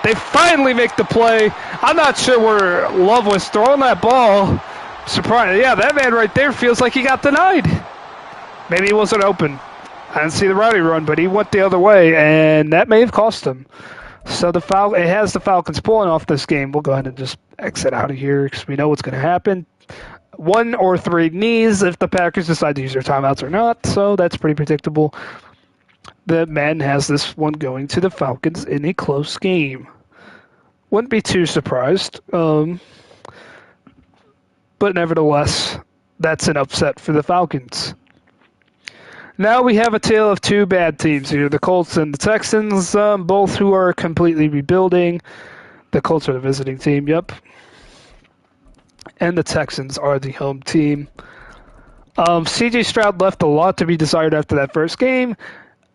They finally make the play. I'm not sure where Love was throwing that ball. Surprised. Yeah, that man right there feels like he got denied. Maybe he wasn't open. I didn't see the route he run, but he went the other way, and that may have cost him. So it has the Falcons pulling off this game. We'll go ahead and just exit out of here because we know what's going to happen. 1 or 3 knees if the Packers decide to use their timeouts or not, so that's pretty predictable. The man has this one going to the Falcons in a close game. Wouldn't be too surprised, but nevertheless, that's an upset for the Falcons. Now we have a tale of 2 bad teams here, the Colts and the Texans, both who are completely rebuilding. The Colts are the visiting team, yep. And the Texans are the home team. C.J. Stroud left a lot to be desired after that first game.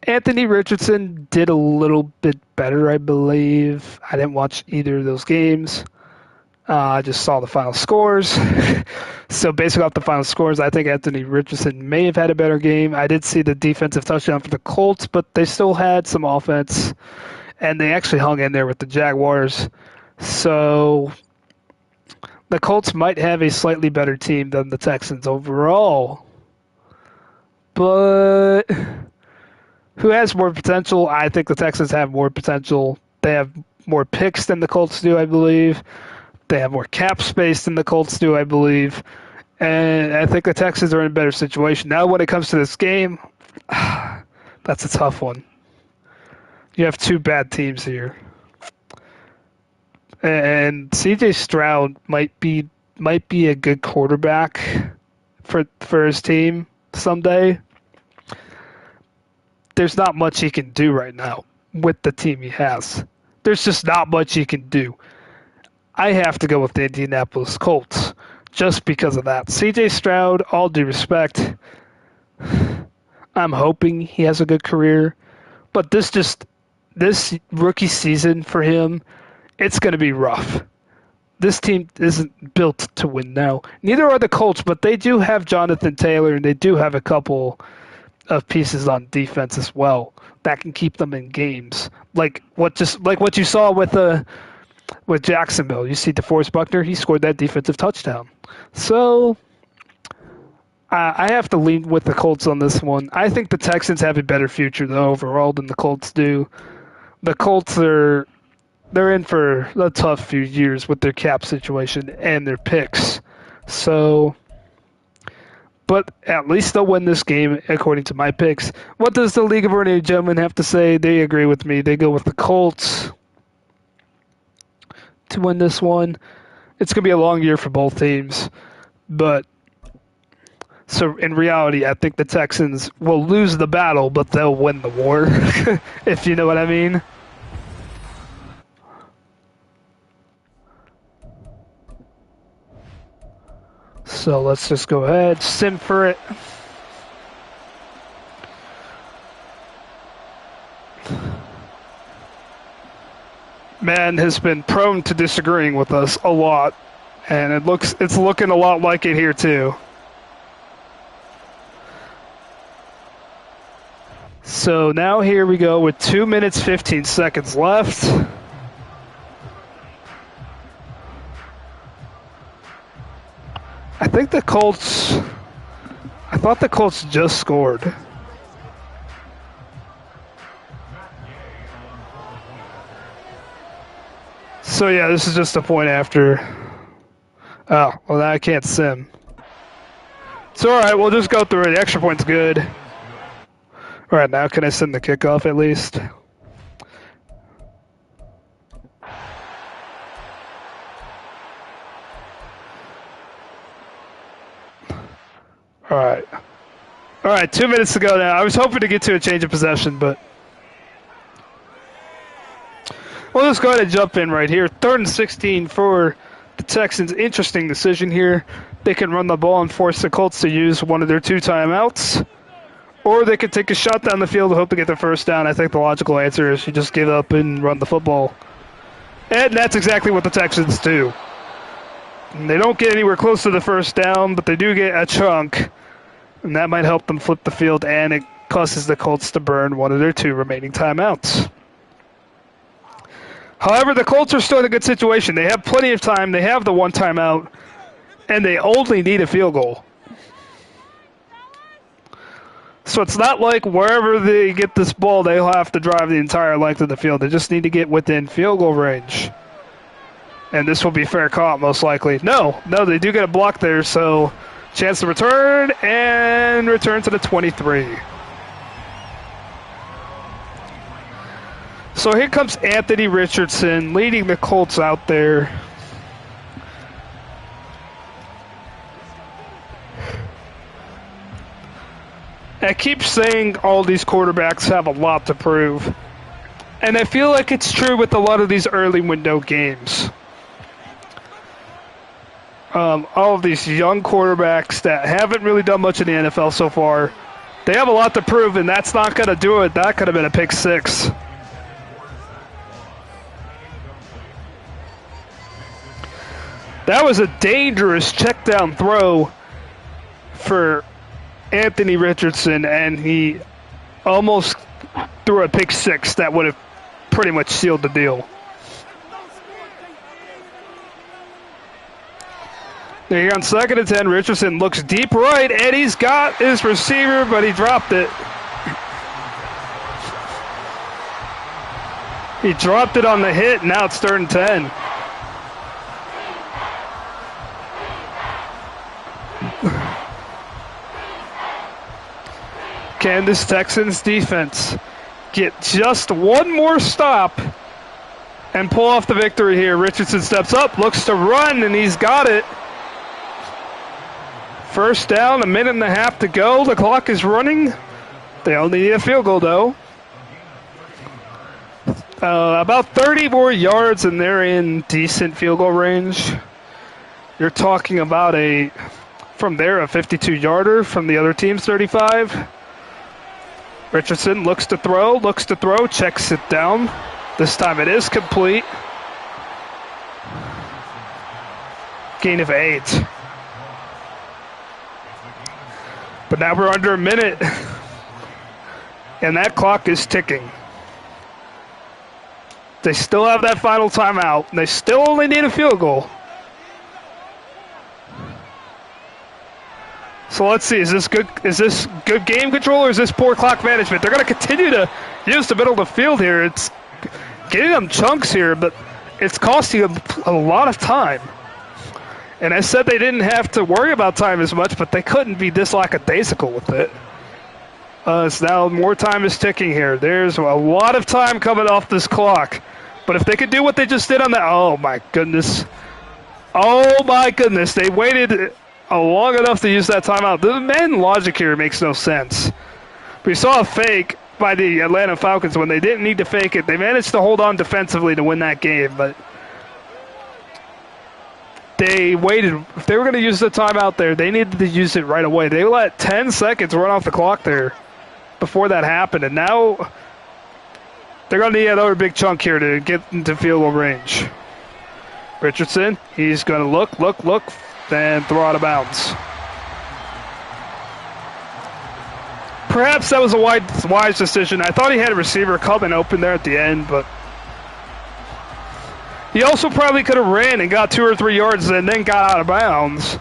Anthony Richardson did a little bit better, I believe. I didn't watch either of those games. I just saw the final scores. So basically off the final scores, I think Anthony Richardson may have had a better game. I did see the defensive touchdown for the Colts, but they still had some offense. And they actually hung in there with the Jaguars. So the Colts might have a slightly better team than the Texans overall. But who has more potential? I think the Texans have more potential. They have more picks than the Colts do, I believe. They have more cap space than the Colts do, I believe. And I think the Texans are in a better situation. Now when it comes to this game, that's a tough one. You have 2 bad teams here. And C.J. Stroud might be a good quarterback for his team someday. There's not much he can do right now with the team he has. There's just not much he can do. I have to go with the Indianapolis Colts just because of that. C.J. Stroud, all due respect, I'm hoping he has a good career. But this rookie season for him, it's going to be rough. This team isn't built to win now. Neither are the Colts, but they do have Jonathan Taylor, and they do have a couple of pieces on defense as well that can keep them in games. Like what you saw with Jacksonville. You see DeForest Buckner, he scored that defensive touchdown. So I have to lean with the Colts on this one. I think the Texans have a better future, though, overall than the Colts do. The Colts they're in for a tough few years with their cap situation and their picks. So, but at least they'll win this game, according to my picks. What does the League of Ordinary Gentlemen have to say? They agree with me. They go with the Colts to win this one. It's going to be a long year for both teams. But, so in reality, I think the Texans will lose the battle, but they'll win the war, if you know what I mean. So let's just go ahead, sim for it. Man has been prone to disagreeing with us a lot, and it's looking a lot like it here too. So now here we go with 2 minutes 15 seconds left. I thought the Colts just scored. So yeah, this is just a point after. Oh, well now I can't sim. It's alright, we'll just go through it. The extra point's good. All right, now can I send the kickoff at least? All right. All right, 2 minutes to go now. I was hoping to get to a change of possession, but we'll just go ahead and jump in right here. 3rd and 16 for the Texans. Interesting decision here. They can run the ball and force the Colts to use one of their 2 timeouts, or they could take a shot down the field and hope to get the first down. I think the logical answer is you just give up and run the football. And that's exactly what the Texans do. And they don't get anywhere close to the first down, but they do get a chunk. And that might help them flip the field, and it causes the Colts to burn one of their 2 remaining timeouts. However, the Colts are still in a good situation. They have plenty of time. They have the 1 timeout, and they only need a field goal. So it's not like wherever they get this ball, they'll have to drive the entire length of the field. They just need to get within field goal range. And this will be fair caught, most likely. No, they do get a block there, so chance to return, and return to the 23. So here comes Anthony Richardson leading the Colts out there. I keep saying all these quarterbacks have a lot to prove. And I feel like it's true with a lot of these early window games. All of these young quarterbacks that haven't really done much in the NFL so far, they have a lot to prove, and that's not going to do it. That could have been a pick 6. That was a dangerous check down throw for Anthony Richardson, and he almost threw a pick 6 that would have pretty much sealed the deal. There you go on 2nd and 10. Richardson looks deep right, and he's got his receiver, but he dropped it. He dropped it on the hit, and now it's 3rd and 10. Can this Texans defense get just one more stop and pull off the victory here? Richardson steps up, looks to run, and he's got it. First down, 1.5 minutes to go. The clock is running. They only need a field goal, though. About 30 more yards, and they're in decent field goal range. You're talking about from there, a 52-yarder from the other team's 35. Richardson looks to throw, checks it down. This time it is complete. Gain of 8. But now we're under a minute, and that clock is ticking. They still have that final timeout, and they still only need a field goal. So let's see, is this good game control, or is this poor clock management? They're going to continue to use the middle of the field here. It's getting them chunks here, but it's costing them a lot of time. And I said they didn't have to worry about time as much, but they couldn't be this lackadaisical with it. So now more time is ticking here. There's a lot of time coming off this clock. But if they could do what they just did on that, oh my goodness. Oh my goodness, they waited long enough to use that timeout. The Madden logic here makes no sense. We saw a fake by the Atlanta Falcons when they didn't need to fake it. They managed to hold on defensively to win that game, but they waited. If they were going to use the timeout there, they needed to use it right away. They let 10 seconds run off the clock there before that happened, and now they're going to need another big chunk here to get into field goal range. Richardson, he's going to look, then throw out of bounds. Perhaps that was a wise decision. I thought he had a receiver coming open there at the end, but he also probably could have ran and got 2 or 3 yards and then got out of bounds.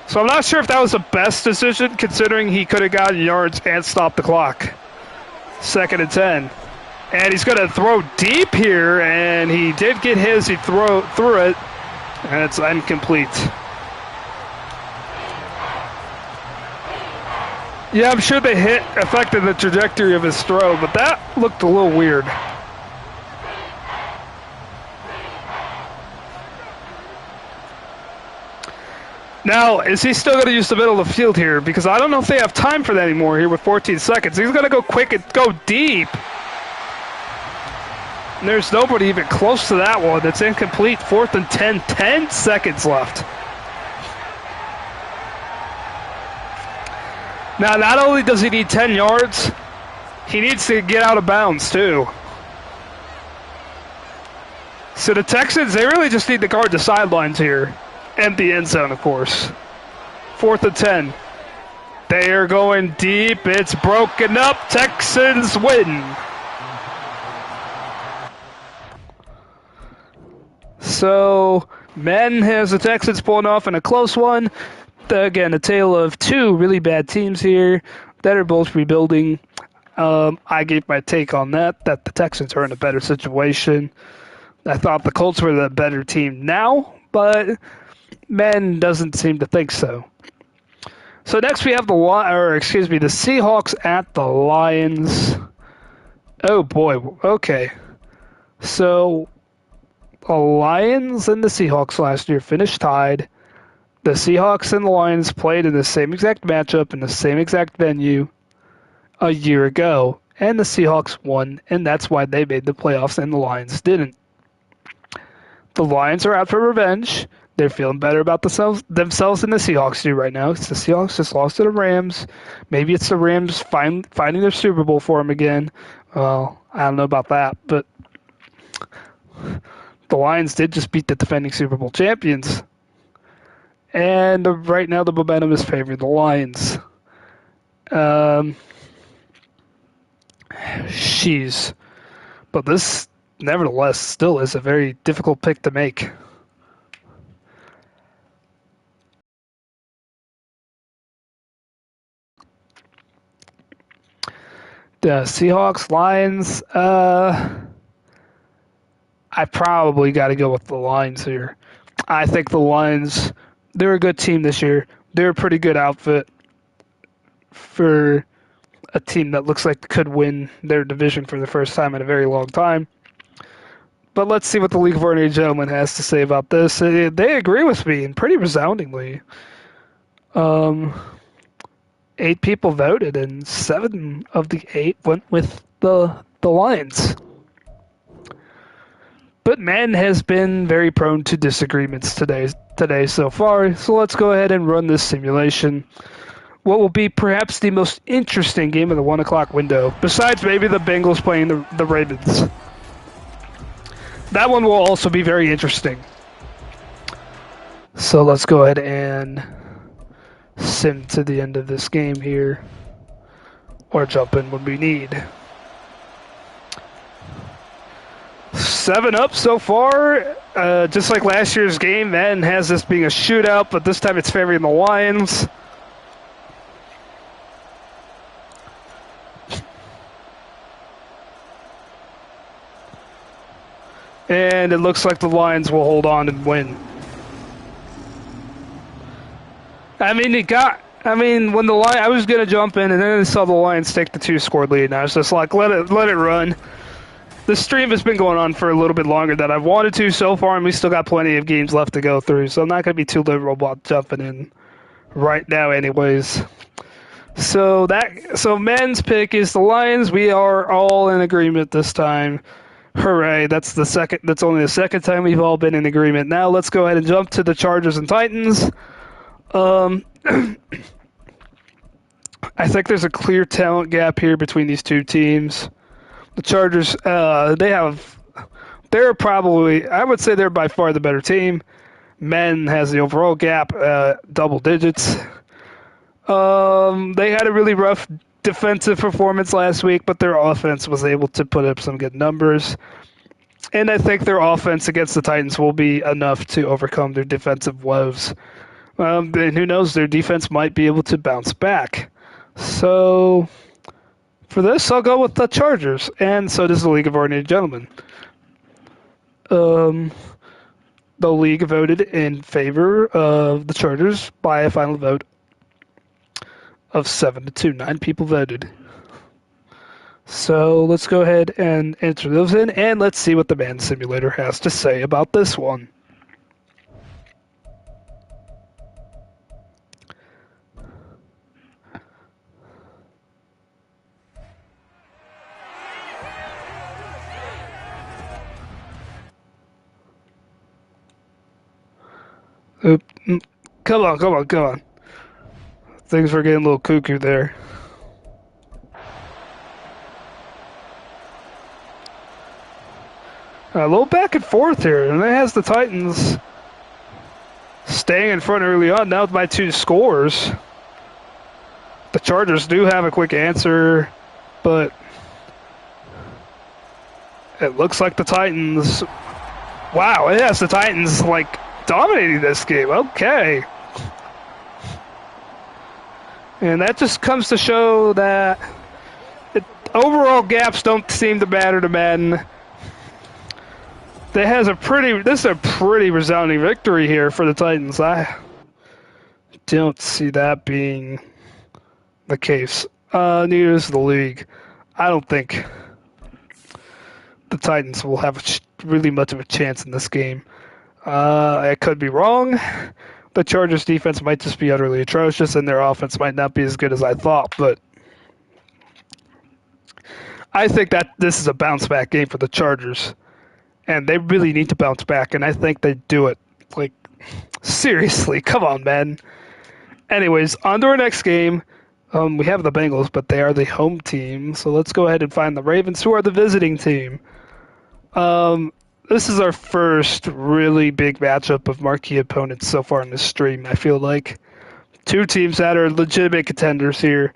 So I'm not sure if that was the best decision, considering he could have gotten yards and stopped the clock. 2nd and 10. And he's going to throw deep here, and he did get his. He threw it, and it's incomplete. Yeah, I'm sure the hit affected the trajectory of his throw, but that looked a little weird. Now, is he still going to use the middle of the field here? Because I don't know if they have time for that anymore here with 14 seconds. He's going to go quick and go deep. And there's nobody even close to that one. It's incomplete. 4th and 10. 10 seconds left. Now, not only does he need 10 yards, he needs to get out of bounds, too. So the Texans, they really just need to guard the sidelines here. And the end zone, of course. 4th and 10. They are going deep. It's broken up. Texans win. So, Madden has the Texans pulling off in a close one. Again, a tale of two really bad teams here that are both rebuilding. I gave my take on that the Texans are in a better situation. I thought the Colts were the better team now, but Madden doesn't seem to think so. So next we have the Seahawks at the Lions. Oh boy, okay. So the Lions and the Seahawks last year finished tied. The Seahawks and the Lions played in the same exact matchup in the same exact venue a year ago, and the Seahawks won, and that's why they made the playoffs and the Lions didn't. The Lions are out for revenge. They're feeling better about themselves than the Seahawks do right now. The Seahawks just lost to the Rams. Maybe it's the Rams finding their Super Bowl for them again. Well, I don't know about that, but the Lions did just beat the defending Super Bowl champions. And right now the momentum is favoring the Lions. But this, nevertheless, still is a very difficult pick to make. The Seahawks, Lions, I probably got to go with the Lions here. I think the Lions, they're a good team this year. They're a pretty good outfit for a team that looks like could win their division for the first time in a very long time. But let's see what the League of Ordinary Gentlemen has to say about this. They agree with me, and pretty resoundingly. 8 people voted, and 7 of the 8 went with the Lions. But Madden has been very prone to disagreements today so far, so let's go ahead and run this simulation. What will be perhaps the most interesting game of the 1 o'clock window, besides maybe the Bengals playing the Ravens. That one will also be very interesting. So let's go ahead and sim to the end of this game here, or jump in when we need. 7 up so far. Just like last year's game, Madden has this being a shootout, but this time it's favoring the Lions. And it looks like the Lions will hold on and win. I mean, when I was gonna jump in, and then I saw the Lions take the 2-score lead, and I was just like, let it run. The stream has been going on for a little bit longer than I've wanted to so far, and we still got plenty of games left to go through, so I'm not gonna be too liberal about jumping in right now, anyways. So men's pick is the Lions. We are all in agreement this time. Hooray! That's only the second time we've all been in agreement. Now let's go ahead and jump to the Chargers and Titans. I think there's a clear talent gap here between these two teams. The Chargers, they're probably, I would say they're by far the better team. Madden has the overall gap, double digits. They had a really rough defensive performance last week, but their offense was able to put up some good numbers. And I think their offense against the Titans will be enough to overcome their defensive woes. And who knows, their defense might be able to bounce back. So for this, I'll go with the Chargers, and so does the League of Ordinary Gentlemen. The league voted in favor of the Chargers by a final vote of 7-2. 9 people voted. So let's go ahead and enter those in, and let's see what the Madden Simulator has to say about this one. Oop. Come on, come on, come on. Things were getting a little cuckoo there. A little back and forth here, and it has the Titans staying in front early on, now by 2 scores. The Chargers do have a quick answer, but it looks like the Titans... Wow, it has the Titans, like, dominating this game. Okay. And that just comes to show that overall gaps don't seem to matter to Madden. This is a pretty resounding victory here for the Titans. I don't see that being the case. Neither is the league. I don't think the Titans will have really much of a chance in this game. I could be wrong. The Chargers defense might just be utterly atrocious, and their offense might not be as good as I thought, but I think that this is a bounce-back game for the Chargers, and they really need to bounce back, and I think they do it. Like, seriously, come on, man. Anyways, on to our next game. We have the Bengals, but they are the home team, so let's go ahead and find the Ravens, who are the visiting team. This is our first really big matchup of marquee opponents so far in this stream, I feel like. 2 teams that are legitimate contenders here,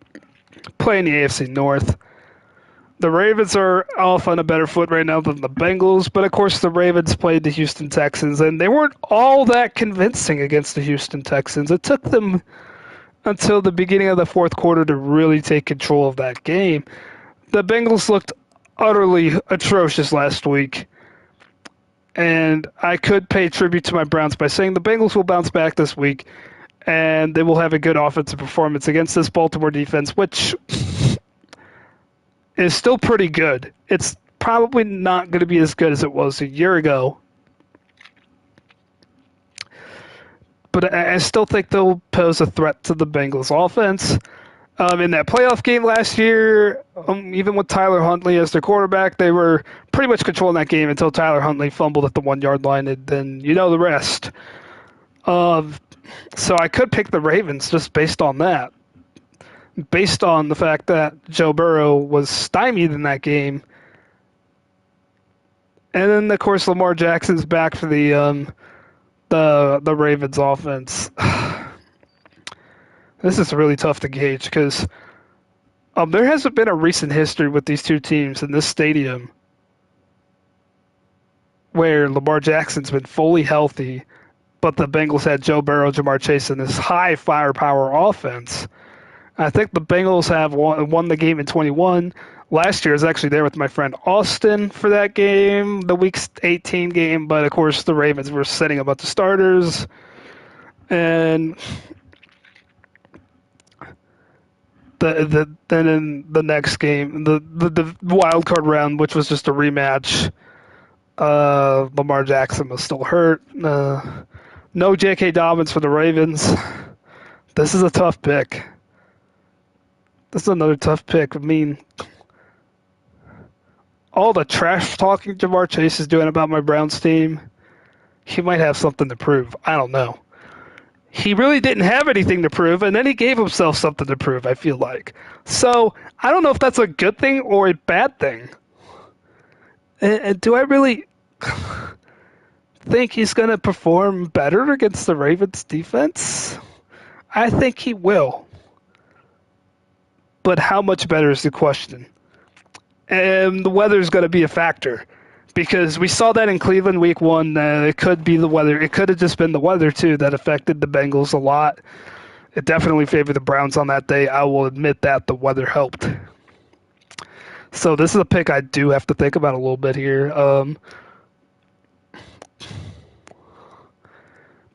playing the AFC North. The Ravens are off on a better foot right now than the Bengals, but of course the Ravens played the Houston Texans, and they weren't all that convincing against the Houston Texans. It took them until the beginning of the fourth quarter to really take control of that game. The Bengals looked utterly atrocious last week, and I could pay tribute to my Browns by saying the Bengals will bounce back this week, and they will have a good offensive performance against this Baltimore defense, which is still pretty good. It's probably not going to be as good as it was a year ago, but I still think they'll pose a threat to the Bengals offense. In that playoff game last year, even with Tyler Huntley as their quarterback, they were pretty much controlling that game until Tyler Huntley fumbled at the 1-yard line, and then you know the rest. So I could pick the Ravens just based on that. Based on the fact that Joe Burrow was stymied in that game. And then, of course, Lamar Jackson's back for the Ravens offense. This is really tough to gauge because there hasn't been a recent history with these 2 teams in this stadium where Lamar Jackson's been fully healthy, but the Bengals had Joe Burrow, Jamar Chase, and this high firepower offense. I think the Bengals have won the game in 21. Last year I was actually there with my friend Austin for that game, the Week 18 game, but of course the Ravens were setting a bunch of starters. And then in the next game, the wild card round, which was just a rematch, Lamar Jackson was still hurt. No J.K. Dobbins for the Ravens. This is a tough pick. This is another tough pick. I mean, all the trash talking Jamar Chase is doing about my Browns team, he might have something to prove. I don't know. He really didn't have anything to prove, and then he gave himself something to prove, I feel like. So, I don't know if that's a good thing or a bad thing. And do I really think he's going to perform better against the Ravens defense? I think he will. But how much better is the question? And the weather is going to be a factor. Because we saw that in Cleveland week 1. It could be the weather. It could have just been the weather, too, that affected the Bengals a lot. It definitely favored the Browns on that day. I will admit that the weather helped. So this is a pick I do have to think about a little bit here.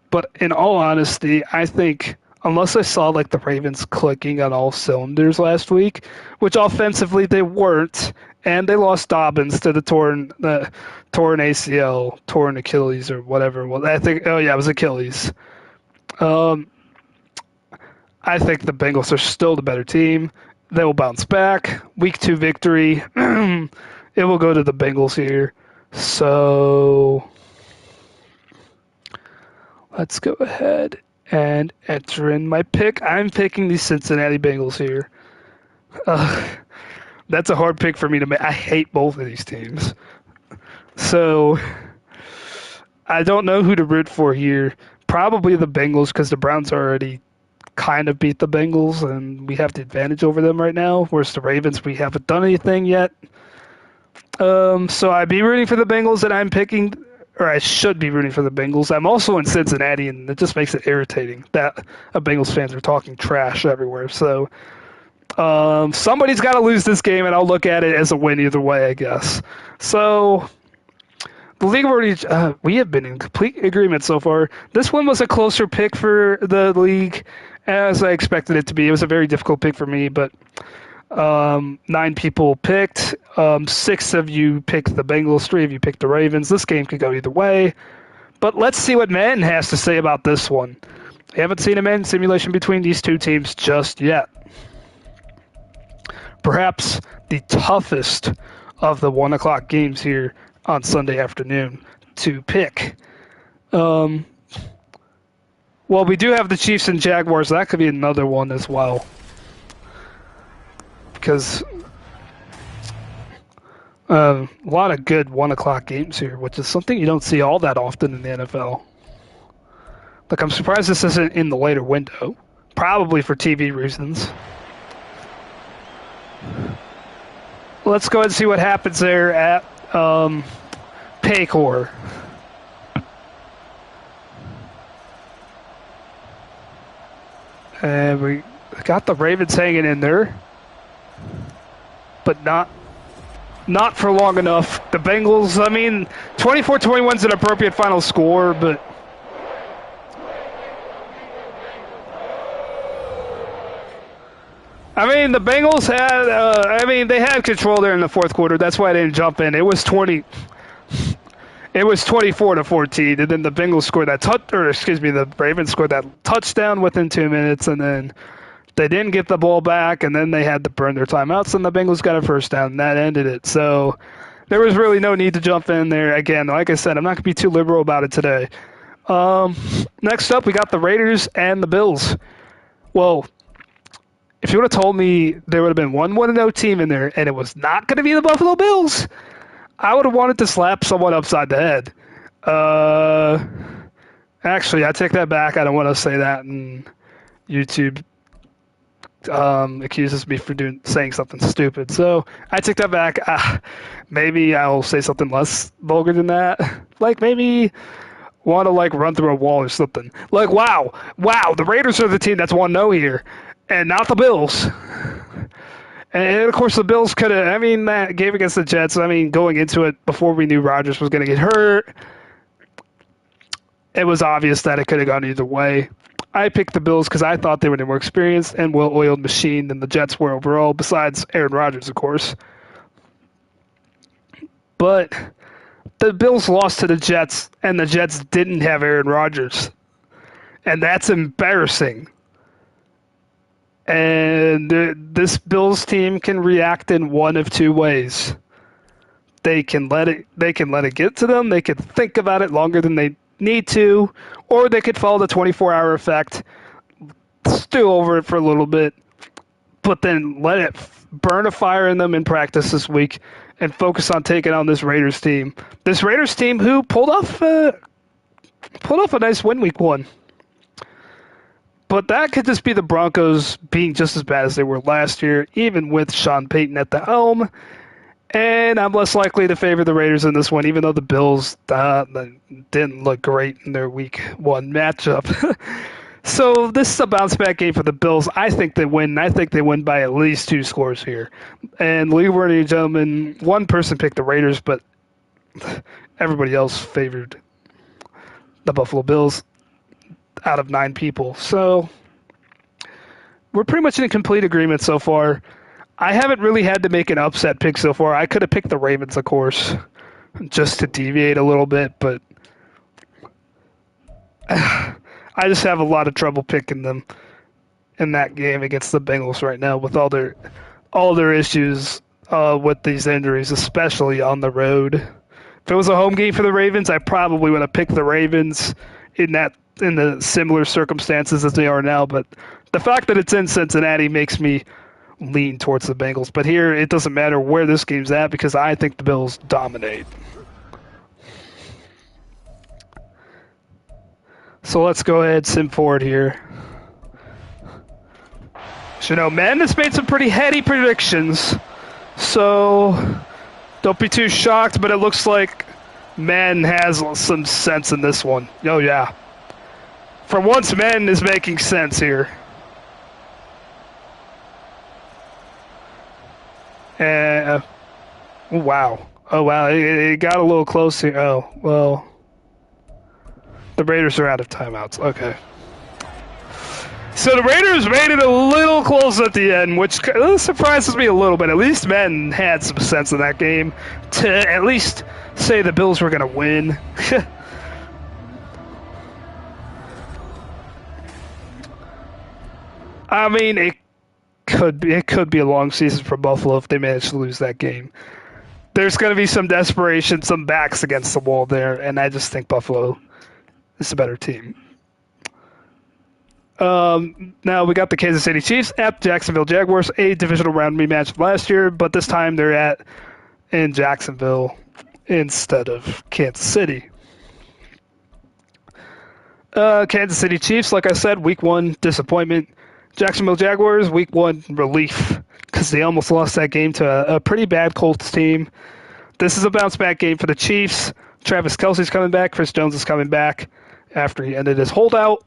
But in all honesty, I think unless I saw like the Ravens clicking on all cylinders last week, which offensively they weren't, and they lost Dobbins to the torn ACL, torn Achilles or whatever. Well, I think it was Achilles. Um, I think the Bengals are still the better team. They will bounce back. Week 2 victory. It will go to the Bengals here. So let's go ahead and enter in my pick. I'm picking the Cincinnati Bengals here. Uh, that's a hard pick for me to make. I hate both of these teams. So I don't know who to root for here. Probably the Bengals because the Browns already kind of beat the Bengals and we have the advantage over them right now. Whereas the Ravens, we haven't done anything yet. So I'd be rooting for the Bengals and I'm picking, or I should be rooting for the Bengals. I'm also in Cincinnati and it just makes it irritating that Bengals fans are talking trash everywhere. So somebody's got to lose this game and I'll look at it as a win either way, I guess. So the league already, we have been in complete agreement so far. This one was a closer pick for the league as I expected it to be. It was a very difficult pick for me, but 9 people picked. 6 of you picked the Bengals, 3 of you picked the Ravens. This game could go either way. But let's see what Madden has to say about this one. I haven't seen a Madden simulation between these two teams just yet. Perhaps the toughest of the 1 o'clock games here on Sunday afternoon to pick. Well, we do have the Chiefs and Jaguars. That could be another one as well. Because a lot of good 1 o'clock games here, which is something you don't see all that often in the NFL. Like, I'm surprised this isn't in the later window. Probably for TV reasons. Let's go ahead and see what happens there at Paycor. And we got the Ravens hanging in there. But not for long enough. The Bengals, 24-21 is an appropriate final score, but the Bengals had, they had control there in the fourth quarter. That's why I didn't jump in. It was 24-14, and then the Bengals scored the Ravens scored that touchdown within 2 minutes, and then they didn't get the ball back, and then they had to burn their timeouts, and the Bengals got a first down, and that ended it. So there was really no need to jump in there. Again, like I said, I'm not going to be too liberal about it today. Next up, we got the Raiders and the Bills. Well, if you would have told me there would have been one 1-0 team in there and it was not going to be the Buffalo Bills, I would have wanted to slap someone upside the head. Actually, I take that back. I don't want to say that, and YouTube accuses me for saying something stupid. So I take that back. Maybe I'll say something less vulgar than that. Like maybe want to run through a wall or something. Like, wow, the Raiders are the team that's 1-0 here, and not the Bills. And of course, the Bills could have. That game against the Jets. Going into it before we knew Rodgers was going to get hurt, it was obvious that it could have gone either way. I picked the Bills because I thought they were the more experienced and well-oiled machine than the Jets were overall, besides Aaron Rodgers, of course. But the Bills lost to the Jets, and the Jets didn't have Aaron Rodgers. And that's embarrassing. And this Bills team can react in one of two ways. They can let it get to them. They could think about it longer than they need to, or they could follow the 24-hour effect, stew over it for a little bit, but then let it burn a fire in them in practice this week and focus on taking on this Raiders team. This Raiders team who pulled off a nice win week 1. But that could just be the Broncos being just as bad as they were last year, even with Sean Payton at the helm. And I'm less likely to favor the Raiders in this one, even though the Bills didn't look great in their week 1 matchup. So this is a bounce-back game for the Bills. I think they win. I think they win by at least 2 scores here. And league worthy gentlemen, one person picked the Raiders, but everybody else favored the Buffalo Bills out of 9 people. So we're pretty much in complete agreement so far. I haven't really had to make an upset pick so far. I could have picked the Ravens, of course, just to deviate a little bit, but I just have a lot of trouble picking them in that game against the Bengals right now with all their issues with these injuries, especially on the road. If it was a home game for the Ravens, I probably would have picked the Ravens in the similar circumstances as they are now. But the fact that it's in Cincinnati makes me lean towards the Bengals. But here, it doesn't matter where this game's at because I think the Bills dominate. So let's go ahead, sim forward here. So, Madden has made some pretty heady predictions. So don't be too shocked, but it looks like Madden has some sense in this one. Oh, yeah. For once, Madden is making sense here. Wow. Oh, wow. It got a little close here. Oh, well. The Raiders are out of timeouts. Okay. So the Raiders made it a little close at the end, which surprises me a little bit. At least Madden had some sense in that game to at least say the Bills were going to win. I mean, it could be a long season for Buffalo if they manage to lose that game. There's going to be some desperation, some backs against the wall there, and I just think Buffalo is a better team. Now we got the Kansas City Chiefs at Jacksonville Jaguars, a divisional round rematch last year, but this time they're in Jacksonville instead of Kansas City. Kansas City Chiefs, like I said, week 1 disappointment. Jacksonville Jaguars, week 1 relief because they almost lost that game to a pretty bad Colts team. This is a bounce back game for the Chiefs. Travis Kelce's coming back. Chris Jones is coming back after he ended his holdout.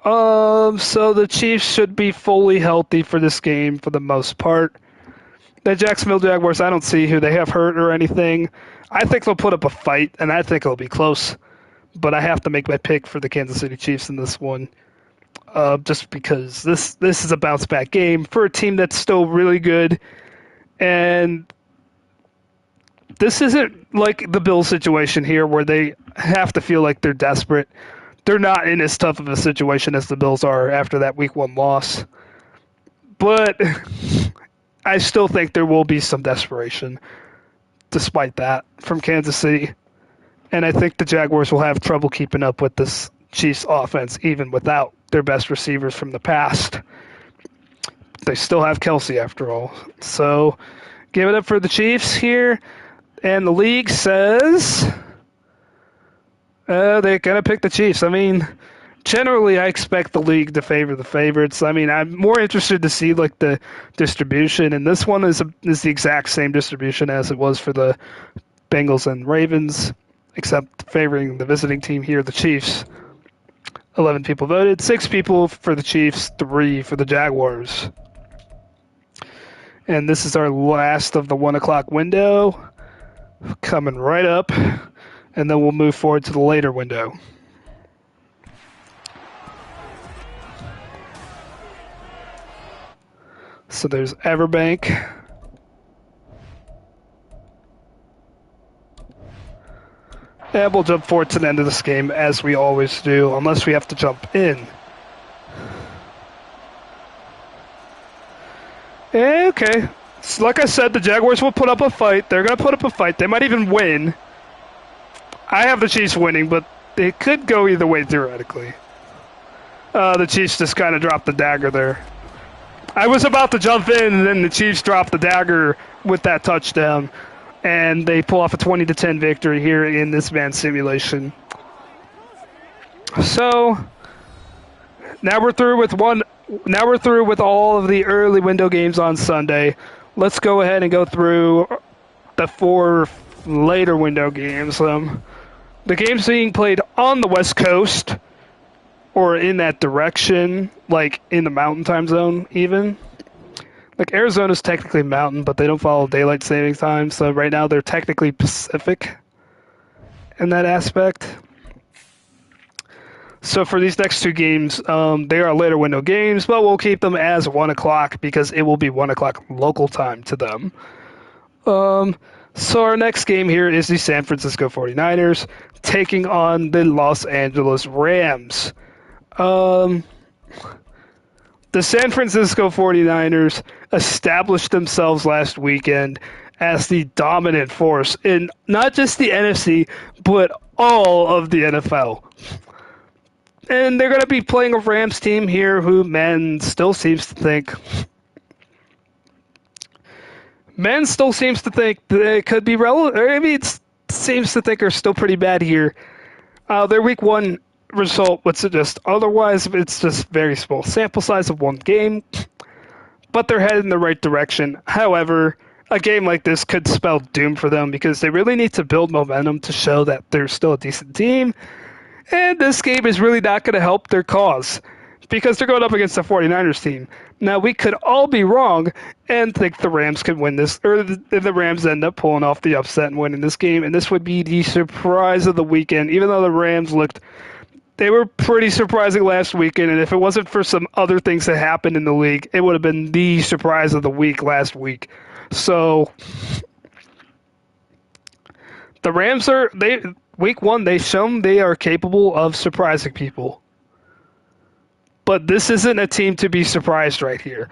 So the Chiefs should be fully healthy for this game for the most part. The Jacksonville Jaguars, I don't see who they have hurt or anything. I think they'll put up a fight, and I think it'll be close. But I have to make my pick for the Kansas City Chiefs in this one, just because this is a bounce-back game for a team that's still really good. And this isn't like the Bills situation here where they have to feel like they're desperate. They're not in as tough of a situation as the Bills are after that week 1 loss. But I still think there will be some desperation despite that from Kansas City. And I think the Jaguars will have trouble keeping up with this Chiefs offense even without their best receivers from the past. They still have Kelce after all. So give it up for the Chiefs here. And the league says they're going to pick the Chiefs. I mean, generally, I expect the league to favor the favorites. I mean, I'm more interested to see like the distribution, and this one is the exact same distribution as it was for the Bengals and Ravens, except favoring the visiting team here, the Chiefs. 11 people voted, 6 people for the Chiefs, 3 for the Jaguars. And this is our last of the 1 o'clock window, coming right up. And then we'll move forward to the later window. So there's Everbank. And we'll jump forward to the end of this game as we always do, unless we have to jump in. Okay. So like I said, the Jaguars will put up a fight. They're going to put up a fight. They might even win. I have the Chiefs winning, but it could go either way theoretically. The Chiefs just kind of dropped the dagger there. I was about to jump in, and then the Chiefs dropped the dagger with that touchdown, and they pull off a 20-10 victory here in this man simulation. So now we're through with all of the early window games on Sunday. Let's go ahead and go through the 4 later window games. The games being played on the West Coast or in that direction, like in the Mountain Time Zone even. Like Arizona's technically Mountain, but they don't follow daylight savings time, so right now they're technically Pacific in that aspect. So for these next two games, they are later window games, but we'll keep them as 1 o'clock because it will be 1 o'clock local time to them. So our next game here is the San Francisco 49ers taking on the Los Angeles Rams. The San Francisco 49ers established themselves last weekend as the dominant force in not just the NFC, but all of the NFL. And they're going to be playing a Rams team here who Madden still seems to think that it could be relevant. Or maybe it seems to think are still pretty bad here. Their week 1 result would suggest otherwise. It's just very small sample size of one game, but they're headed in the right direction. However, a game like this could spell doom for them because they really need to build momentum to show that they're still a decent team. And this game is really not going to help their cause because they're going up against the 49ers team. Now, we could all be wrong and think the Rams could win this, or the Rams end up pulling off the upset and winning this game, and this would be the surprise of the weekend, even though the Rams they were pretty surprising last weekend, and if it wasn't for some other things that happened in the league, it would have been the surprise of the week last week. So, the Rams week 1, they've shown they are capable of surprising people. But this isn't a team to be surprised right here.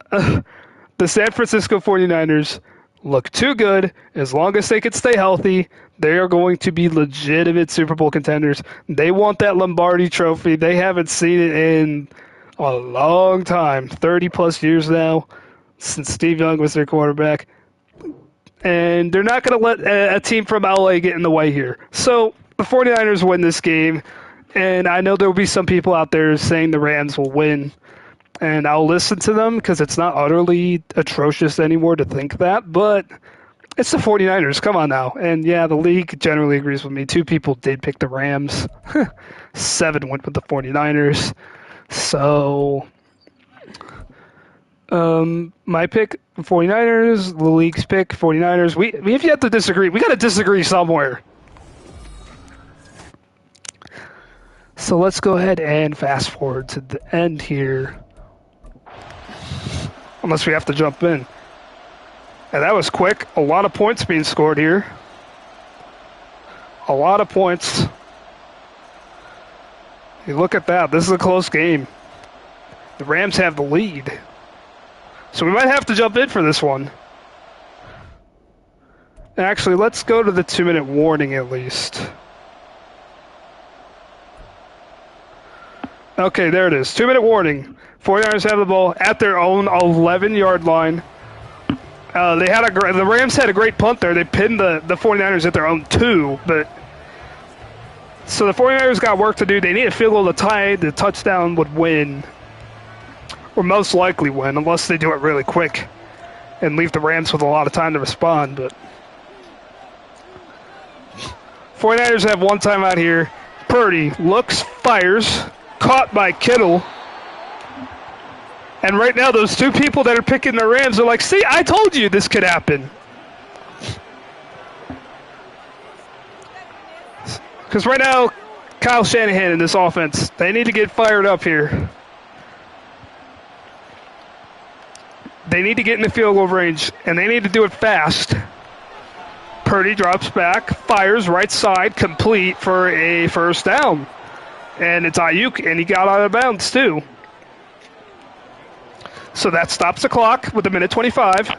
The San Francisco 49ers look too good. As long as they can stay healthy, they are going to be legitimate Super Bowl contenders. They want that Lombardi trophy. They haven't seen it in a long time, 30-plus years now, since Steve Young was their quarterback. And they're not going to let a team from LA get in the way here. So the 49ers win this game. And I know there will be some people out there saying the Rams will win. And I'll listen to them because it's not utterly atrocious anymore to think that. But it's the 49ers. Come on now. And yeah, the league generally agrees with me. 2 people did pick the Rams. 7 went with the 49ers. So my pick, 49ers. The league's pick, 49ers. We have yet to disagree. We got to disagree somewhere. So let's go ahead and fast forward to the end here. Unless we have to jump in. And that was quick. A lot of points being scored here. A lot of points. You look at that. This is a close game. The Rams have the lead. So we might have to jump in for this one. Actually, let's go to the 2-minute warning at least. Okay, there it is. 2-minute warning. 49ers have the ball at their own 11-yard line. The Rams had a great punt there. They pinned the 49ers at their own 2, but so the 49ers got work to do. They need a field goal to tie. The touchdown would win, or most likely win, unless they do it really quick and leave the Rams with a lot of time to respond. But 49ers have one timeout here. Purdy looks, fires. Caught by Kittle. And right now, those 2 people that are picking the Rams are like, see, I told you this could happen. Because right now, Kyle Shanahan and this offense, they need to get fired up here. They need to get in the field goal range, and they need to do it fast. Purdy drops back, fires right side, complete for a first down. And it's Ayuk, and he got out of bounds, too. So that stops the clock with 1:25.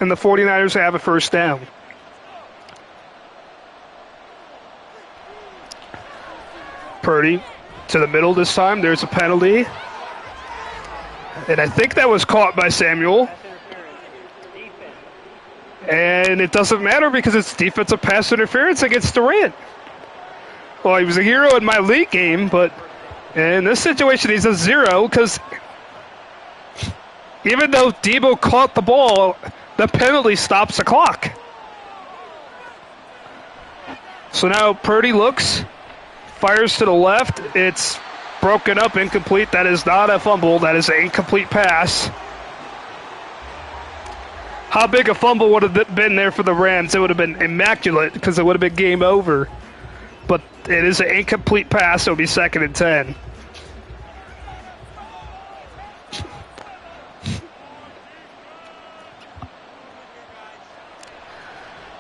And the 49ers have a first down. Purdy to the middle this time. There's a penalty. And I think that was caught by Samuel. And it doesn't matter because it's defensive pass interference against Durant. Well, he was a hero in my league game, but in this situation, he's a 0 because even though Debo caught the ball, the penalty stops the clock. So now Purdy looks, fires to the left. It's broken up, incomplete. That is not a fumble. That is an incomplete pass. How big a fumble would have been there for the Rams? It would have been immaculate because it would have been game over. But it is an incomplete pass. It'll be 2nd and 10.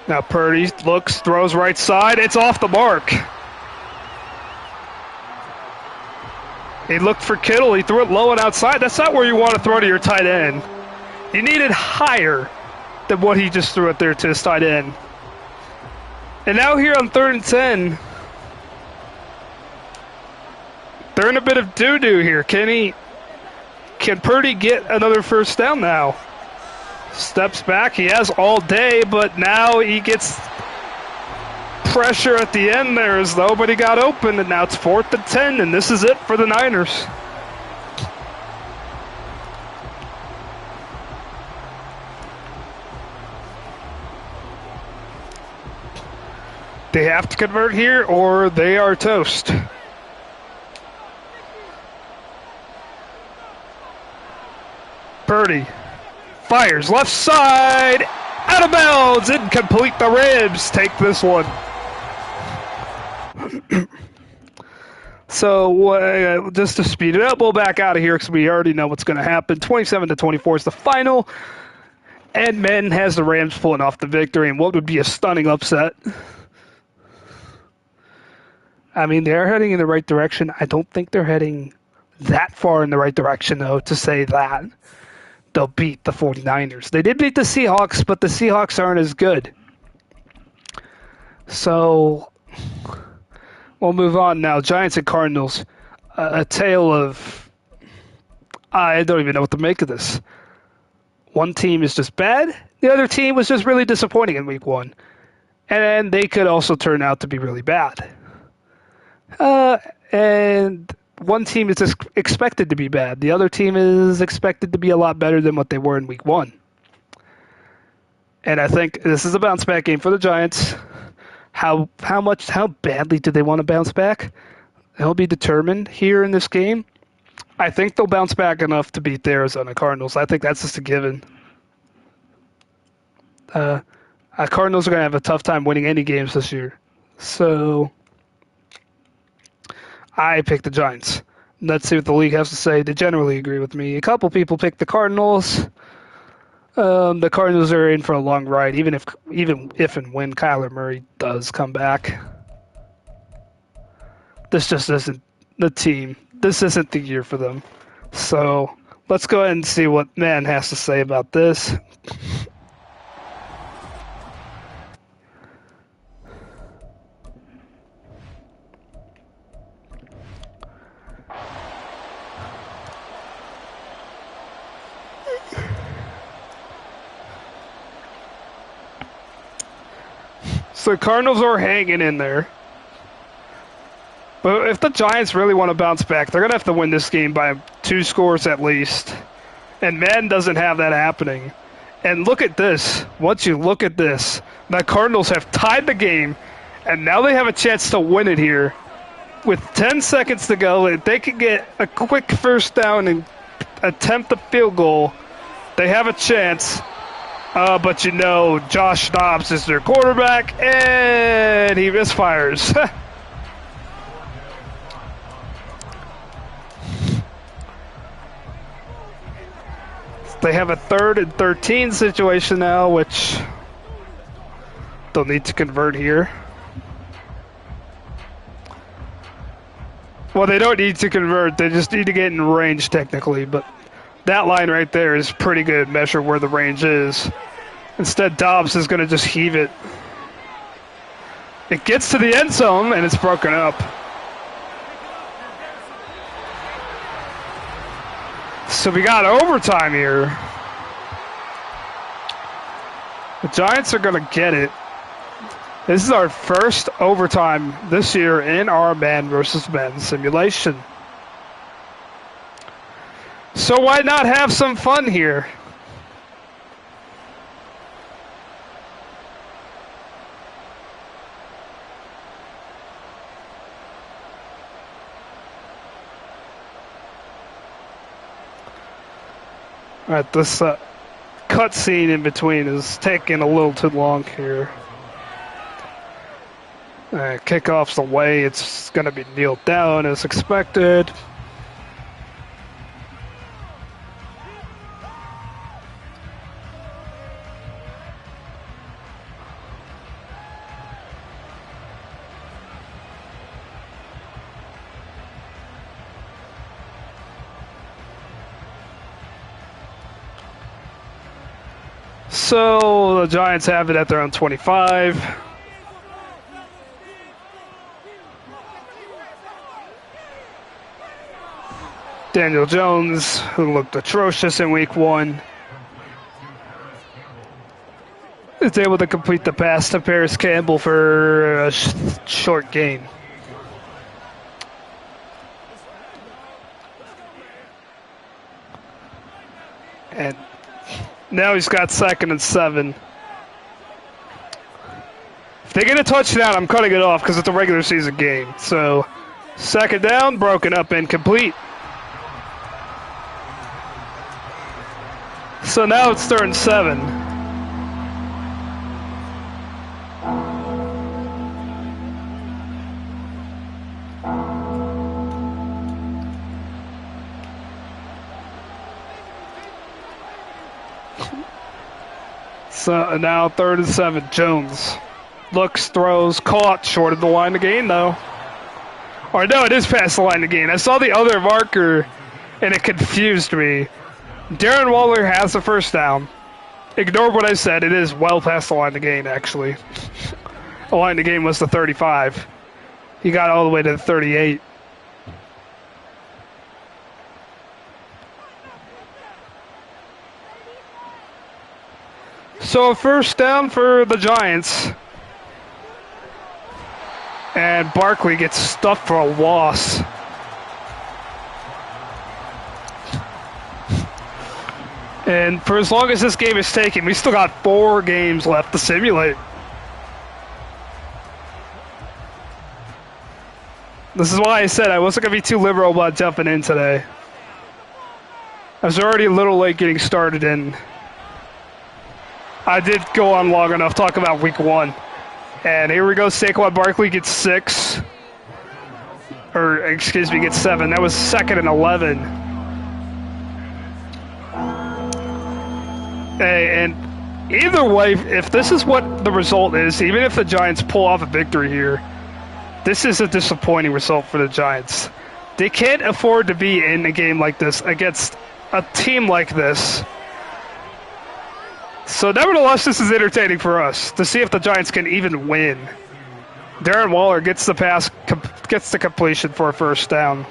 Now Purdy looks, throws right side. It's off the mark. He looked for Kittle. He threw it low and outside. That's not where you want to throw to your tight end. You need it higher than what he just threw it there to his tight end. And now here on 3rd and 10, they're in a bit of doo-doo here. Can Purdy get another first down now? Steps back. He has all day, but now he gets pressure at the end there as nobody got open, and now it's 4th and 10, and this is it for the Niners. They have to convert here or they are toast. Purdy fires left side, out of bounds, incomplete. The Rams take this one. So just to speed it up, we'll back out of here because we already know what's going to happen. 27-24 is the final, and Madden has the Rams pulling off the victory in what would be a stunning upset. I mean, they're heading in the right direction. I don't think they're heading that far in the right direction, though, to say that they'll beat the 49ers. They did beat the Seahawks, but the Seahawks aren't as good. So we'll move on now. Giants and Cardinals. A tale of... I don't even know what to make of this. One team is just bad. The other team was just really disappointing in week 1. And they could also turn out to be really bad. And one team is just expected to be bad. The other team is expected to be a lot better than what they were in week 1. And I think this is a bounce back game for the Giants. How badly do they want to bounce back? It'll be determined here in this game. I think they'll bounce back enough to beat the Arizona Cardinals. I think that's just a given. Cardinals are going to have a tough time winning any games this year. So I picked the Giants. Let's see what the league has to say. They generally agree with me. A couple people picked the Cardinals. The Cardinals are in for a long ride, even if and when Kyler Murray does come back. This just isn't the team. This isn't the year for them. So let's go ahead and see what Madden has to say about this. So Cardinals are hanging in there. But if the Giants really want to bounce back, they're going to have to win this game by 2 scores at least. And Madden doesn't have that happening. And look at this. Once you look at this, the Cardinals have tied the game, and now they have a chance to win it here. With 10 seconds to go, if they can get a quick first down and attempt a field goal, they have a chance. But you know, Josh Dobbs is their quarterback, and he misfires. They have a 3rd and 13 situation now, which they'll need to convert here. Well, they don't need to convert. They just need to get in range, technically. But that line right there is pretty good measure where the range is. Instead, Dobbs is going to just heave it. It gets to the end zone, and it's broken up. So we got overtime here. The Giants are going to get it. This is our first overtime this year in our man versus man simulation. So why not have some fun here? All right, this cutscene in between is taking a little too long here. Kickoff's away. It's going to be kneeled down as expected. So the Giants have it at their own 25. Daniel Jones, who looked atrocious in week 1, is able to complete the pass to Paris Campbell for a short gain. And now he's got 2nd and 7. If they get a touchdown, I'm cutting it off because it's a regular season game. So 2nd down, broken up, incomplete. So now it's 3rd and 7. So now 3rd and 7. Jones looks, throws, caught, short of the line to gain though. Or no, it is past the line to gain. I saw the other marker and it confused me. Darren Waller has the 1st down. Ignore what I said. It is well past the line to gain, actually. The line to gain was the 35. He got all the way to the 38. So a 1st down for the Giants. And Barkley gets stuffed for a loss. And for as long as this game is taking, we still got 4 games left to simulate. This is why I said I wasn't going to be too liberal about jumping in today. I was already a little late getting started, and I did go on long enough talking about week 1. And here we go, Saquon Barkley gets 6. Or, excuse me, gets 7. That was 2nd and 11. Hey, and either way, if this is what the result is, even if the Giants pull off a victory here, this is a disappointing result for the Giants. They can't afford to be in a game like this against a team like this. So nevertheless, this is entertaining for us to see if the Giants can even win. Darren Waller gets the pass, gets the completion for a 1st down.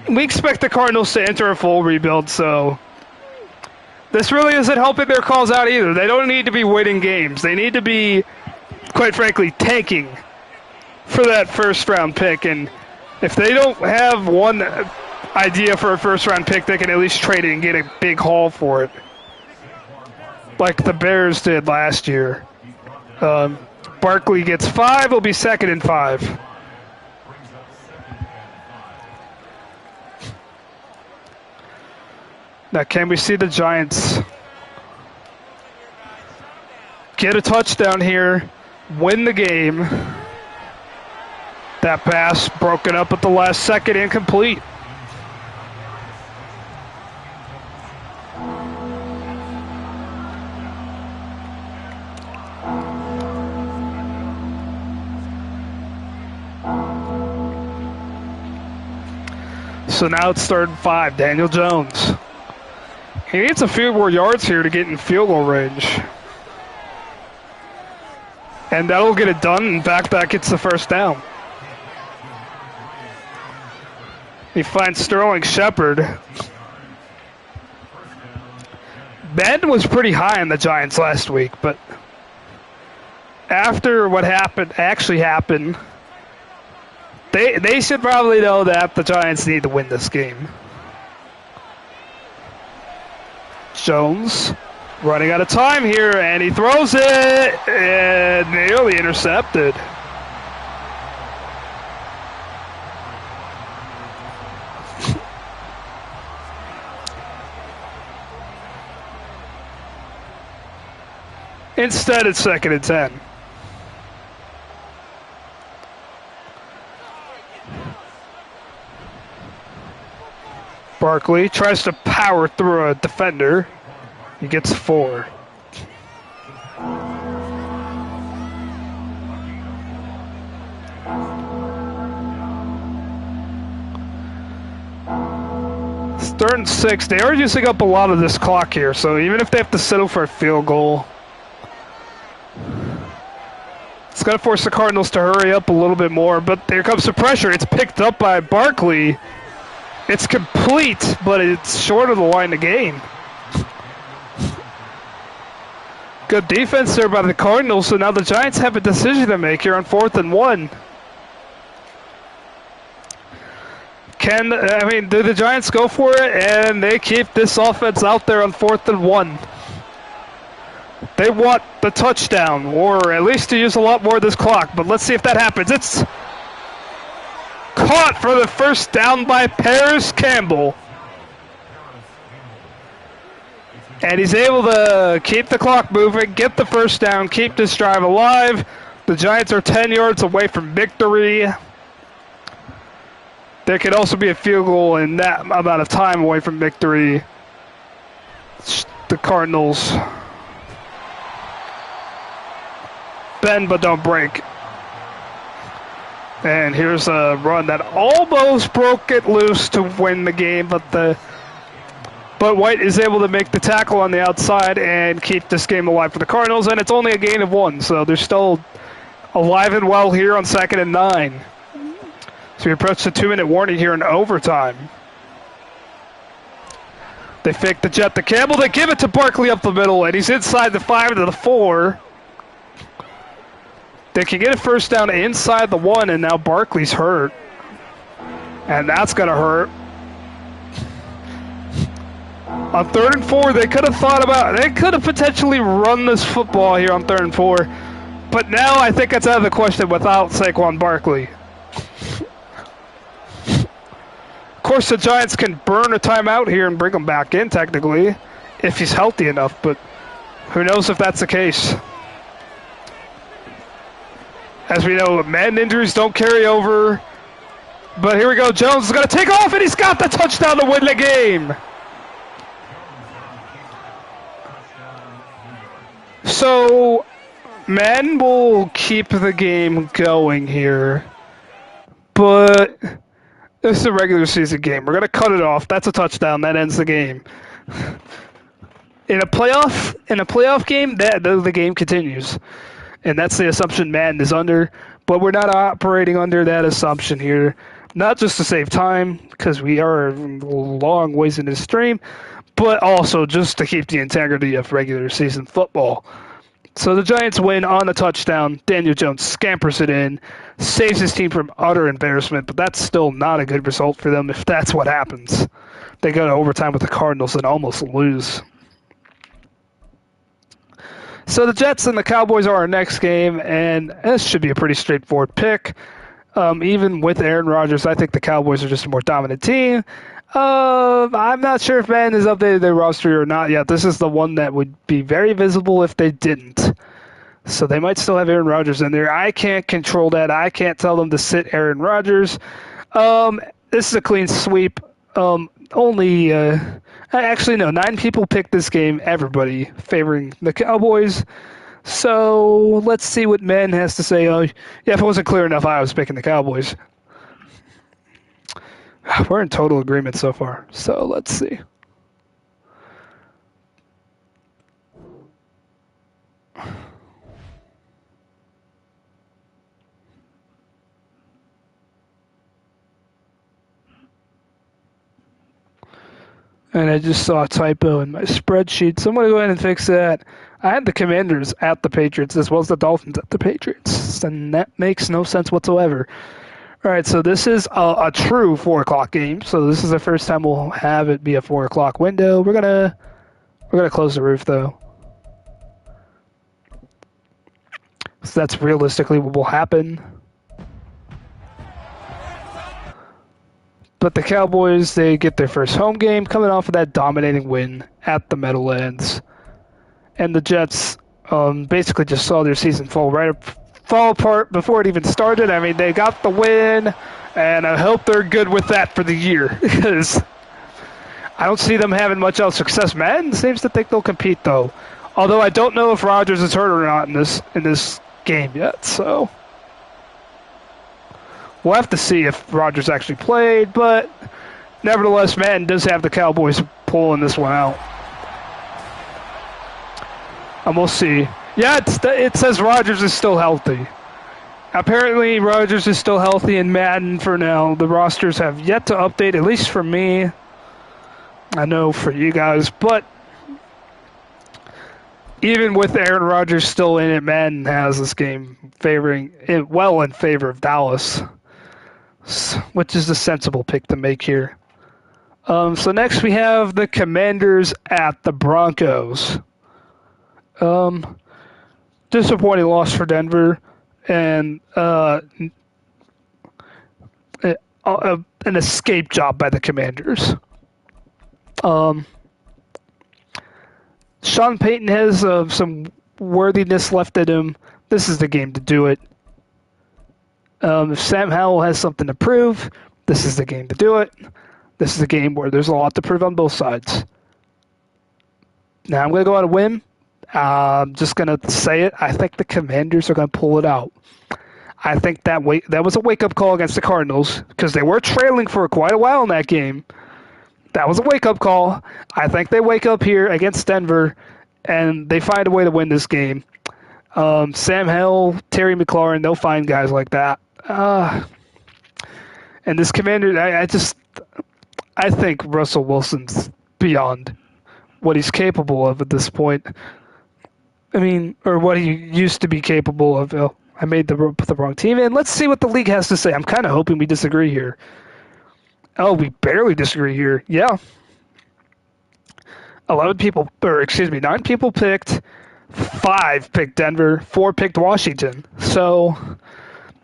We expect the Cardinals to enter a full rebuild, so this really isn't helping their calls out either. They don't need to be winning games. They need to be, quite frankly, tanking for that 1st round pick. And if they don't have one idea for a 1st round pick, they can at least trade it and get a big haul for it, like the Bears did last year. Barkley gets 5. It'll be 2nd and 5. Now, can we see the Giants get a touchdown here, win the game? That pass broken up at the last second, incomplete. So now it's 3rd and 5. Daniel Jones. He needs a few more yards here to get in field goal range. And that'll get it done, and back gets the 1st down. He finds Sterling Shepard. Ben was pretty high on the Giants last week, but after what actually happened, they should probably know that the Giants need to win this game. Jones running out of time here, and he throws it, and nearly intercepted. Instead, it's 2nd and 10. Barkley tries to power through a defender. He gets 4. It's 3rd and 6. They are using up a lot of this clock here, so even if they have to settle for a field goal, it's going to force the Cardinals to hurry up a little bit more. But here comes the pressure. It's picked up by Barkley. It's complete, but it's short of the line of game. Good defense there by the Cardinals, so now the Giants have a decision to make here on 4th and 1. Do the Giants go for it and they keep this offense out there on 4th and 1? They want the touchdown, or at least to use a lot more of this clock, but let's see if that happens. It's caught for the first down by Paris Campbell. And he's able to keep the clock moving, get the first down, keep this drive alive. The Giants are 10 yards away from victory. There could also be a field goal in that amount of time away from victory. The Cardinals bend but don't break. And here's a run that almost broke it loose to win the game, but White is able to make the tackle on the outside and keep this game alive for the Cardinals, and it's only a gain of 1, so they're still alive and well here on 2nd and 9. So we approach the 2-minute warning here in overtime. They fake the jet to Campbell. They give it to Barkley up the middle, and he's inside the 5 to the 4. They can get a first down inside the 1, and now Barkley's hurt. And that's going to hurt. On 3rd and 4, they could have potentially run this football here on 3rd and 4. But now I think it's out of the question without Saquon Barkley. Of course, the Giants can burn a timeout here and bring him back in, technically, if he's healthy enough, but who knows if that's the case. As we know, Madden injuries don't carry over. But here we go, Jones is going to take off, and he's got the touchdown to win the game. So, Madden will keep the game going here, but this is a regular season game. We're going to cut it off. That's a touchdown. That ends the game. In a playoff game, the game continues. And that's the assumption Madden is under. But we're not operating under that assumption here. Not just to save time, because we are a long ways in this stream, but also just to keep the integrity of regular season football. So the Giants win on a touchdown. Daniel Jones scampers it in, saves his team from utter embarrassment, but that's still not a good result for them if that's what happens. They go to overtime with the Cardinals and almost lose. So the Jets and the Cowboys are our next game, and this should be a pretty straightforward pick. Even with Aaron Rodgers, I think the Cowboys are just a more dominant team. I'm not sure if Madden has updated their roster or not yet. This is the one that would be very visible if they didn't. So they might still have Aaron Rodgers in there. I can't control that. I can't tell them to sit Aaron Rodgers. This is a clean sweep. Actually, no, 9 people picked this game, everybody favoring the Cowboys. So let's see what Madden has to say. Oh, yeah, if it wasn't clear enough, I was picking the Cowboys. We're in total agreement so far. So let's see. And I just saw a typo in my spreadsheet, so I'm going to go ahead and fix that. I had the Commanders at the Patriots as well as the Dolphins at the Patriots, and that makes no sense whatsoever. All right, so this is a true 4 o'clock game. So this is the first time we'll have it be a 4 o'clock window. We're gonna close the roof though. So that's realistically what will happen. But the Cowboys, they get their first home game coming off of that dominating win at the Meadowlands. And the Jets, Basically just saw their season fall apart before it even started. I mean, they got the win, and I hope they're good with that for the year because I don't see them having much else success. Madden seems to think they'll compete though, although I don't know if Rodgers is hurt or not in this game yet. So we'll have to see if Rodgers actually played. But nevertheless, Madden does have the Cowboys pulling this one out. And we'll see. Yeah, it says Rodgers is still healthy. Apparently, Rodgers is still healthy in Madden for now. The rosters have yet to update, at least for me. I know for you guys, but even with Aaron Rodgers still in it, Madden has this game favoring it well in favor of Dallas, which is the sensible pick to make here. So next we have the Commanders at the Broncos. Disappointing loss for Denver, and an escape job by the Commanders. Sean Payton has some worthiness left in him. This is the game to do it. If Sam Howell has something to prove, this is the game to do it. This is a game where there's a lot to prove on both sides. Now I'm going to go on a whim. I'm just going to say it. I think the Commanders are going to pull it out. I think that was a wake-up call against the Cardinals because they were trailing for quite a while in that game. That was a wake-up call. I think they wake up here against Denver, and they find a way to win this game. Sam Howell, Terry McLaurin, they'll find guys like that. And this Commander, I think Russell Wilson's beyond what he's capable of at this point. I mean, or what he used to be capable of. Oh, I made the wrong team in. Let's see what the league has to say. I'm kind of hoping we disagree here. Oh, we barely disagree here. Yeah. 9 people picked. 5 picked Denver. 4 picked Washington. So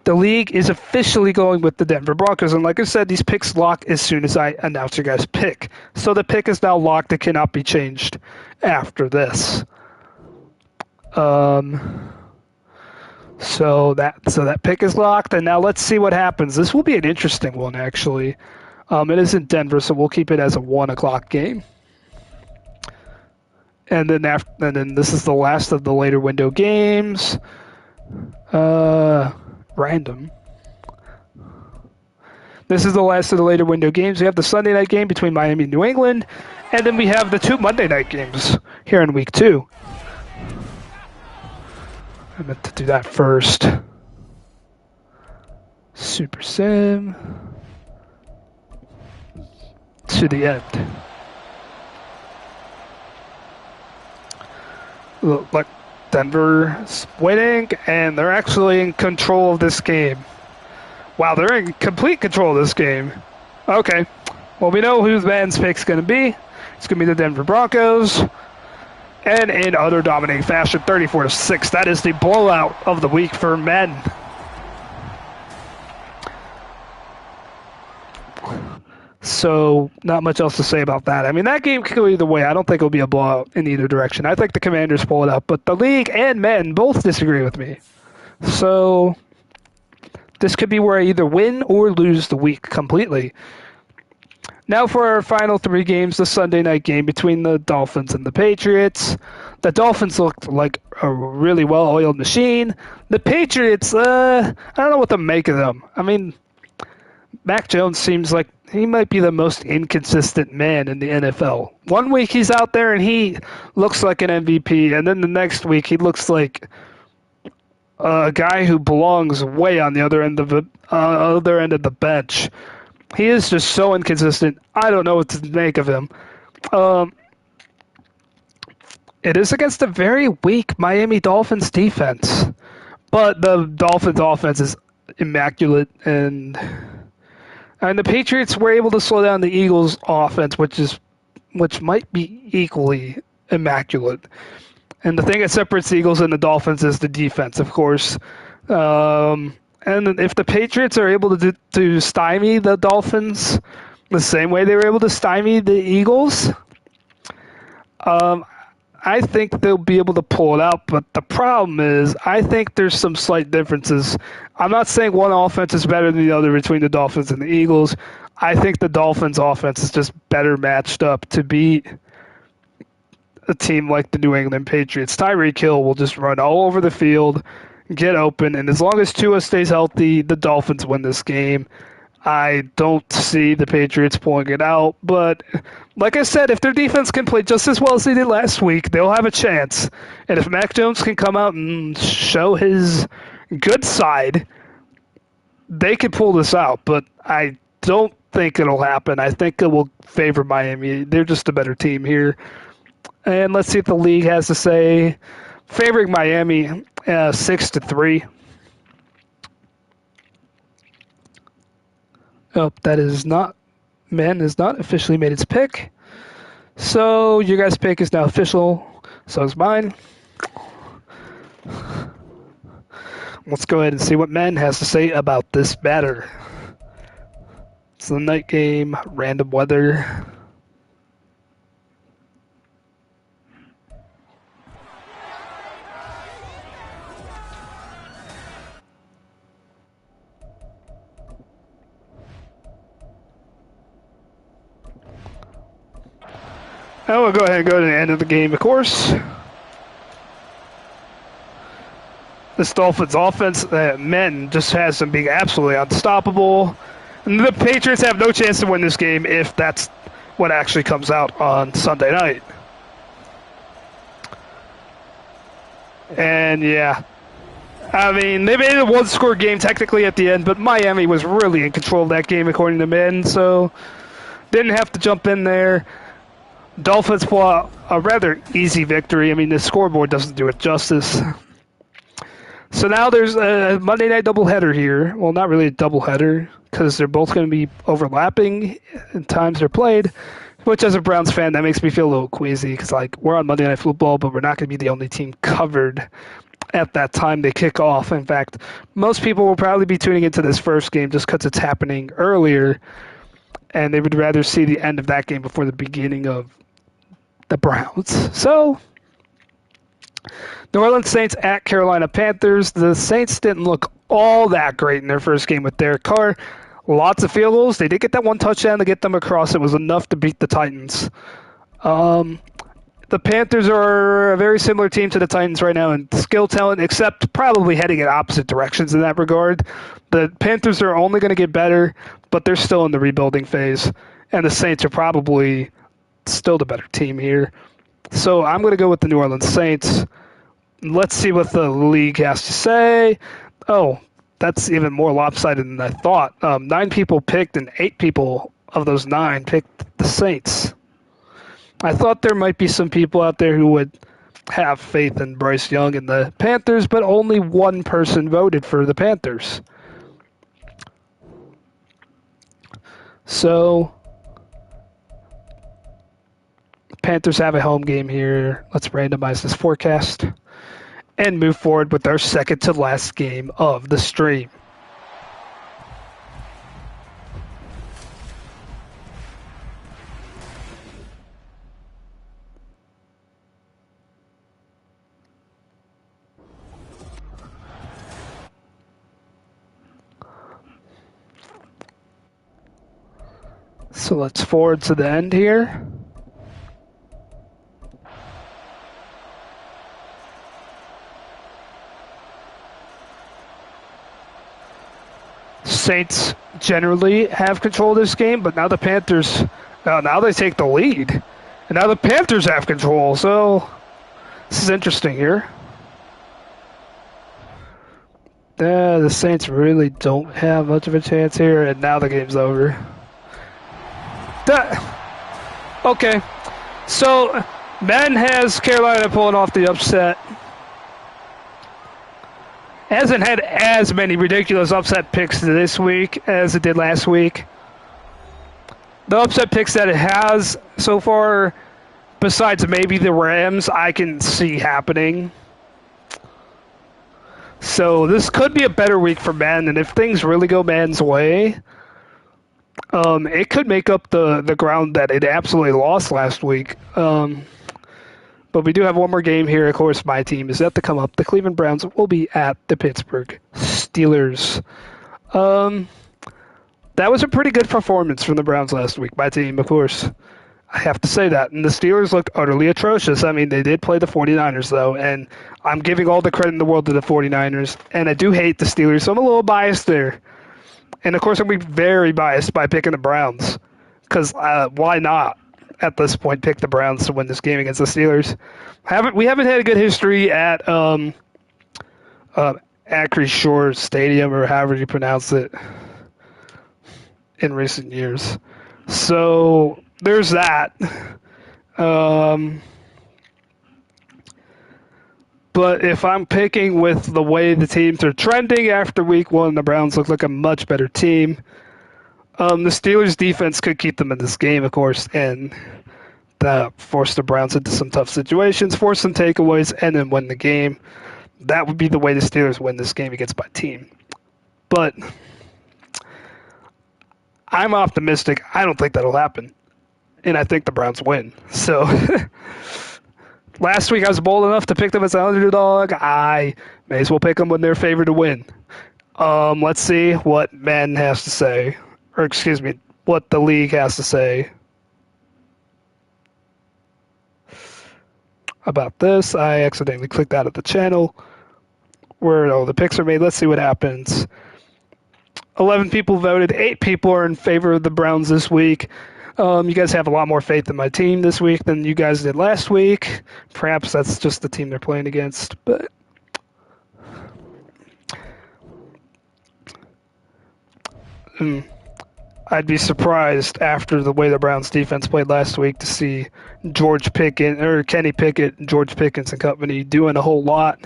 the league is officially going with the Denver Broncos. And like I said, these picks lock as soon as I announce your guys' pick. So the pick is now locked. It cannot be changed after this. So that pick is locked. And now let's see what happens. This will be an interesting one, actually. It is in Denver, so we'll keep it as a 1:00 game. And then this is the last of the later window games. Random. This is the last of the later window games. We have the Sunday night game between Miami and New England, and then we have the 2 Monday night games here in week 2. I meant to do that first. Super Sim. To the end. Look, Denver's winning, and they're actually in control of this game. Wow, they're in complete control of this game. Okay, well, we know who Van's pick's going to be. It's going to be the Denver Broncos. And in utter dominating fashion, 34-6. That is the blowout of the week for men. So, not much else to say about that. I mean, that game could go either way. I don't think it'll be a blowout in either direction. I think the Commanders pull it up, but the league and men both disagree with me. So, this could be where I either win or lose the week completely. Now for our final 3 games, the Sunday night game between the Dolphins and the Patriots. The Dolphins looked like a really well-oiled machine. The Patriots, I don't know what to make of them. I mean, Mac Jones seems like he might be the most inconsistent man in the NFL. One week he's out there and he looks like an MVP, and then the next week he looks like a guy who belongs way on the other end of the bench. He is just so inconsistent. I don't know what to make of him. It is against a very weak Miami Dolphins defense, but the Dolphins offense is immaculate, and the Patriots were able to slow down the Eagles offense, which might be equally immaculate. And the thing that separates the Eagles and the Dolphins is the defense, of course. And if the Patriots are able to stymie the Dolphins the same way they were able to stymie the Eagles, I think they'll be able to pull it out, but the problem is I think there's some slight differences. I'm not saying one offense is better than the other between the Dolphins and the Eagles. I think the Dolphins offense is just better matched up to beat a team like the New England Patriots. Tyreek Hill will just run all over the field, get open, and as long as Tua stays healthy, the Dolphins win this game. I don't see the Patriots pulling it out, but like I said, if their defense can play just as well as they did last week, they'll have a chance. And if Mac Jones can come out and show his good side, they can pull this out. But I don't think it'll happen. I think it will favor Miami. They're just a better team here. And let's see what the league has to say. Favoring Miami 6-3. Oh, that is not. Man has not officially made its pick. So your guys' pick is now official. So is mine. Let's go ahead and see what Man has to say about this batter. It's the night game, random weather. I will go ahead and go to the end of the game, of course. This Dolphins offense, men, just has them being absolutely unstoppable. And the Patriots have no chance to win this game if that's what actually comes out on Sunday night. And yeah, I mean, they made it a one-score game technically at the end, but Miami was really in control of that game according to men, so didn't have to jump in there. Dolphins pull out a rather easy victory. I mean, the scoreboard doesn't do it justice. So now there's a Monday night doubleheader here. Well, not really a doubleheader because they're both going to be overlapping in times they're played, which as a Browns fan, that makes me feel a little queasy because, like, we're on Monday Night Football, but we're not going to be the only team covered at that time they kick off. In fact, most people will probably be tuning into this first game just because it's happening earlier, and they would rather see the end of that game before the beginning of the Browns. So, New Orleans Saints at Carolina Panthers. The Saints didn't look all that great in their first game with Derek Carr. Lots of field goals. They did get that one touchdown to get them across. It was enough to beat the Titans. The Panthers are a very similar team to the Titans right now in skill talent, except probably heading in opposite directions in that regard. The Panthers are only going to get better, but they're still in the rebuilding phase. And the Saints are probably still the better team here. So I'm going to go with the New Orleans Saints. Let's see what the league has to say. Oh, that's even more lopsided than I thought. 9 people picked, and 8 people of those 9 picked the Saints. I thought there might be some people out there who would have faith in Bryce Young and the Panthers, but only one person voted for the Panthers. So, Panthers have a home game here. Let's randomize this forecast and move forward with our second to last game of the stream. So let's forward to the end here. Saints generally have control of this game, but now the Panthers, now they take the lead. And now the Panthers have control, so this is interesting here. The Saints really don't have much of a chance here, and now the game's over. Okay, so Madden has Carolina pulling off the upset. Hasn't had as many ridiculous upset picks this week as it did last week. The upset picks that it has so far, besides maybe the Rams, I can see happening. So this could be a better week for Madden, and if things really go Madden's way, it could make up the ground that it absolutely lost last week. But we do have one more game here. Of course, my team is yet to come up. The Cleveland Browns will be at the Pittsburgh Steelers. That was a pretty good performance from the Browns last week. My team, of course. I have to say that. And the Steelers looked utterly atrocious. I mean, they did play the 49ers, though, and I'm giving all the credit in the world to the 49ers. And I do hate the Steelers, so I'm a little biased there. And, of course, I'm going to be very biased by picking the Browns because why not, at this point, pick the Browns to win this game against the Steelers? We haven't had a good history at Acre Shore Stadium, or however you pronounce it, in recent years. So there's that. But if I'm picking with the way the teams are trending after week one, the Browns look like a much better team. The Steelers' defense could keep them in this game, of course, and force the Browns into some tough situations, force some takeaways, and then win the game. That would be the way the Steelers win this game against my team. But I'm optimistic. I don't think that'll happen. And I think the Browns win. So last week I was bold enough to pick them as an underdog. I may as well pick them when they're favored to win. Let's see what Madden has to say. Or excuse me, what the league has to say about this. I accidentally clicked out of the channel where all the picks are made. Let's see what happens. 11 people voted. 8 people are in favor of the Browns this week. You guys have a lot more faith in my team this week than you guys did last week. Perhaps that's just the team they're playing against, but I'd be surprised after the way the Browns defense played last week to see Kenny Pickett, George Pickens and company doing a whole lot,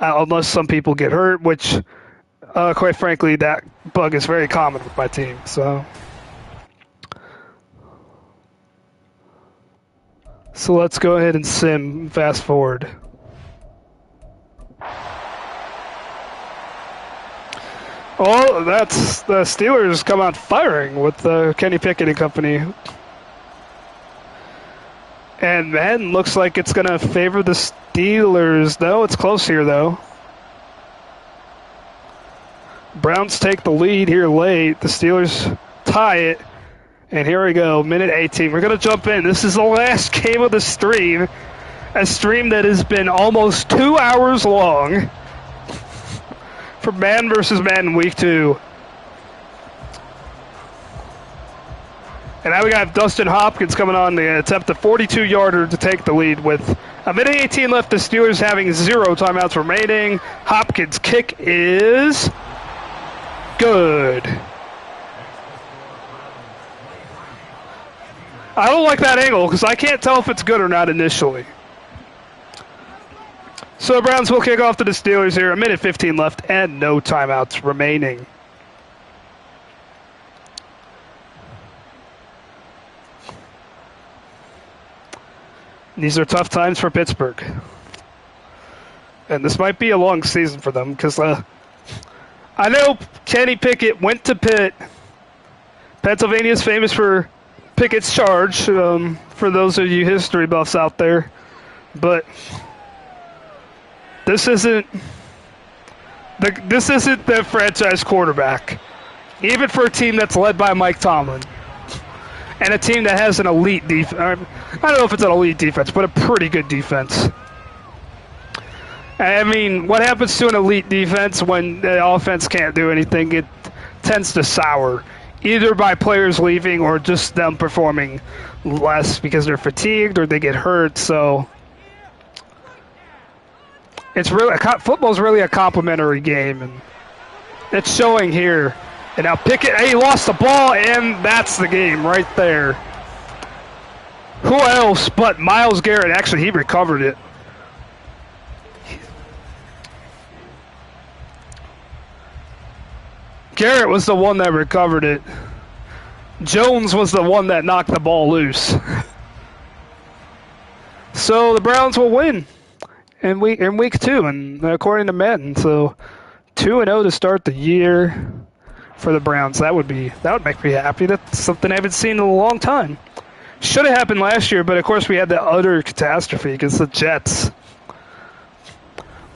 unless some people get hurt, which, quite frankly, that bug is very common with my team. So let's go ahead and fast forward. Oh, that's the Steelers come out firing with Kenny Pickett and company. And Madden looks like it's going to favor the Steelers. No, it's close here, though. Browns take the lead here late. The Steelers tie it. And here we go, minute 18. We're going to jump in. This is the last game of the stream. A stream that has been almost 2 hours long for Madden versus Madden Week 2. And now we got Dustin Hopkins coming on to attempt a 42-yarder to take the lead with a minute 18 left. The Steelers having 0 timeouts remaining. Hopkins' kick is good. I don't like that angle because I can't tell if it's good or not initially. So the Browns will kick off to the Steelers here. A minute 15 left and no timeouts remaining. These are tough times for Pittsburgh. And this might be a long season for them because I know Kenny Pickett went to Pitt. Pennsylvania is famous for Pickett's charge, for those of you history buffs out there. But this isn't the franchise quarterback, even for a team that's led by Mike Tomlin and a team that has an elite defense. I don't know if it's an elite defense, but a pretty good defense. I mean, what happens to an elite defense when the offense can't do anything? It tends to sour, either by players leaving or just them performing less because they're fatigued or they get hurt. So it's really football's really a complimentary game, and it's showing here. And now Pickett, he lost the ball, and that's the game right there. Who else but Myles Garrett? Actually, he recovered it. Garrett was the one that recovered it. Jones was the one that knocked the ball loose. So the Browns will win in week 2, and according to Madden, so 2-0 to start the year for the Browns. That would make me happy. That's something I haven't seen in a long time. Should have happened last year, but of course we had the utter catastrophe against the Jets.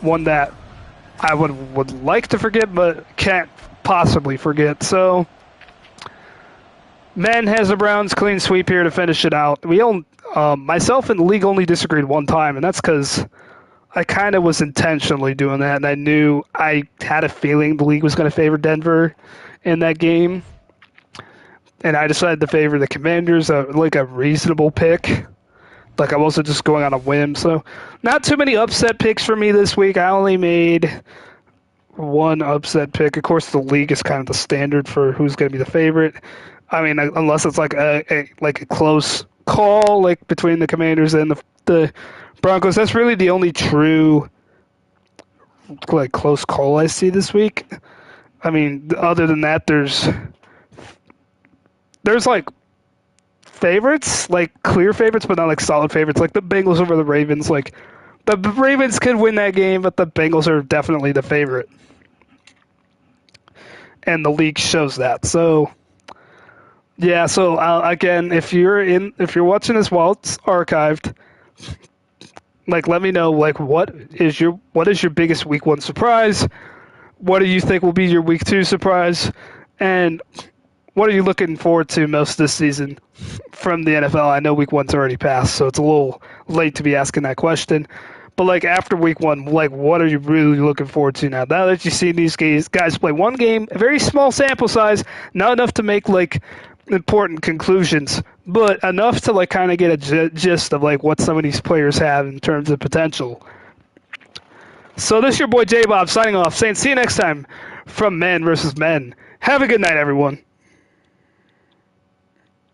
One that I would like to forget, but can't possibly forget. So, men has the Browns clean sweep here to finish it out. Myself and the league only disagreed one time, and that's because I kind of was intentionally doing that, and I knew I had a feeling the league was going to favor Denver in that game. And I decided to favor the Commanders, like a reasonable pick. Like I wasn't just going on a whim. So not too many upset picks for me this week. I only made one upset pick. Of course, the league is kind of the standard for who's going to be the favorite. I mean, unless it's like a close call, like between the Commanders and the Broncos. That's really the only true like close call I see this week. I mean, other than that, there's like favorites, like clear favorites, but not like solid favorites. Like the Bengals over the Ravens. Like the Ravens could win that game, but the Bengals are definitely the favorite, and the league shows that. So yeah. So again, if you're watching this while it's archived, like let me know. Like what is your biggest week 1 surprise? What do you think will be your week 2 surprise? And what are you looking forward to most this season from the NFL? I know week 1's already passed, so it's a little late to be asking that question. But like after week 1, like what are you really looking forward to now? Now that you've seen these guys play one game, a very small sample size, not enough to make like important conclusions, but enough to like kind of get a gist of like what some of these players have in terms of potential. So this is your boy J Bob signing off, saying see you next time from Men versus Men. Have a good night, everyone.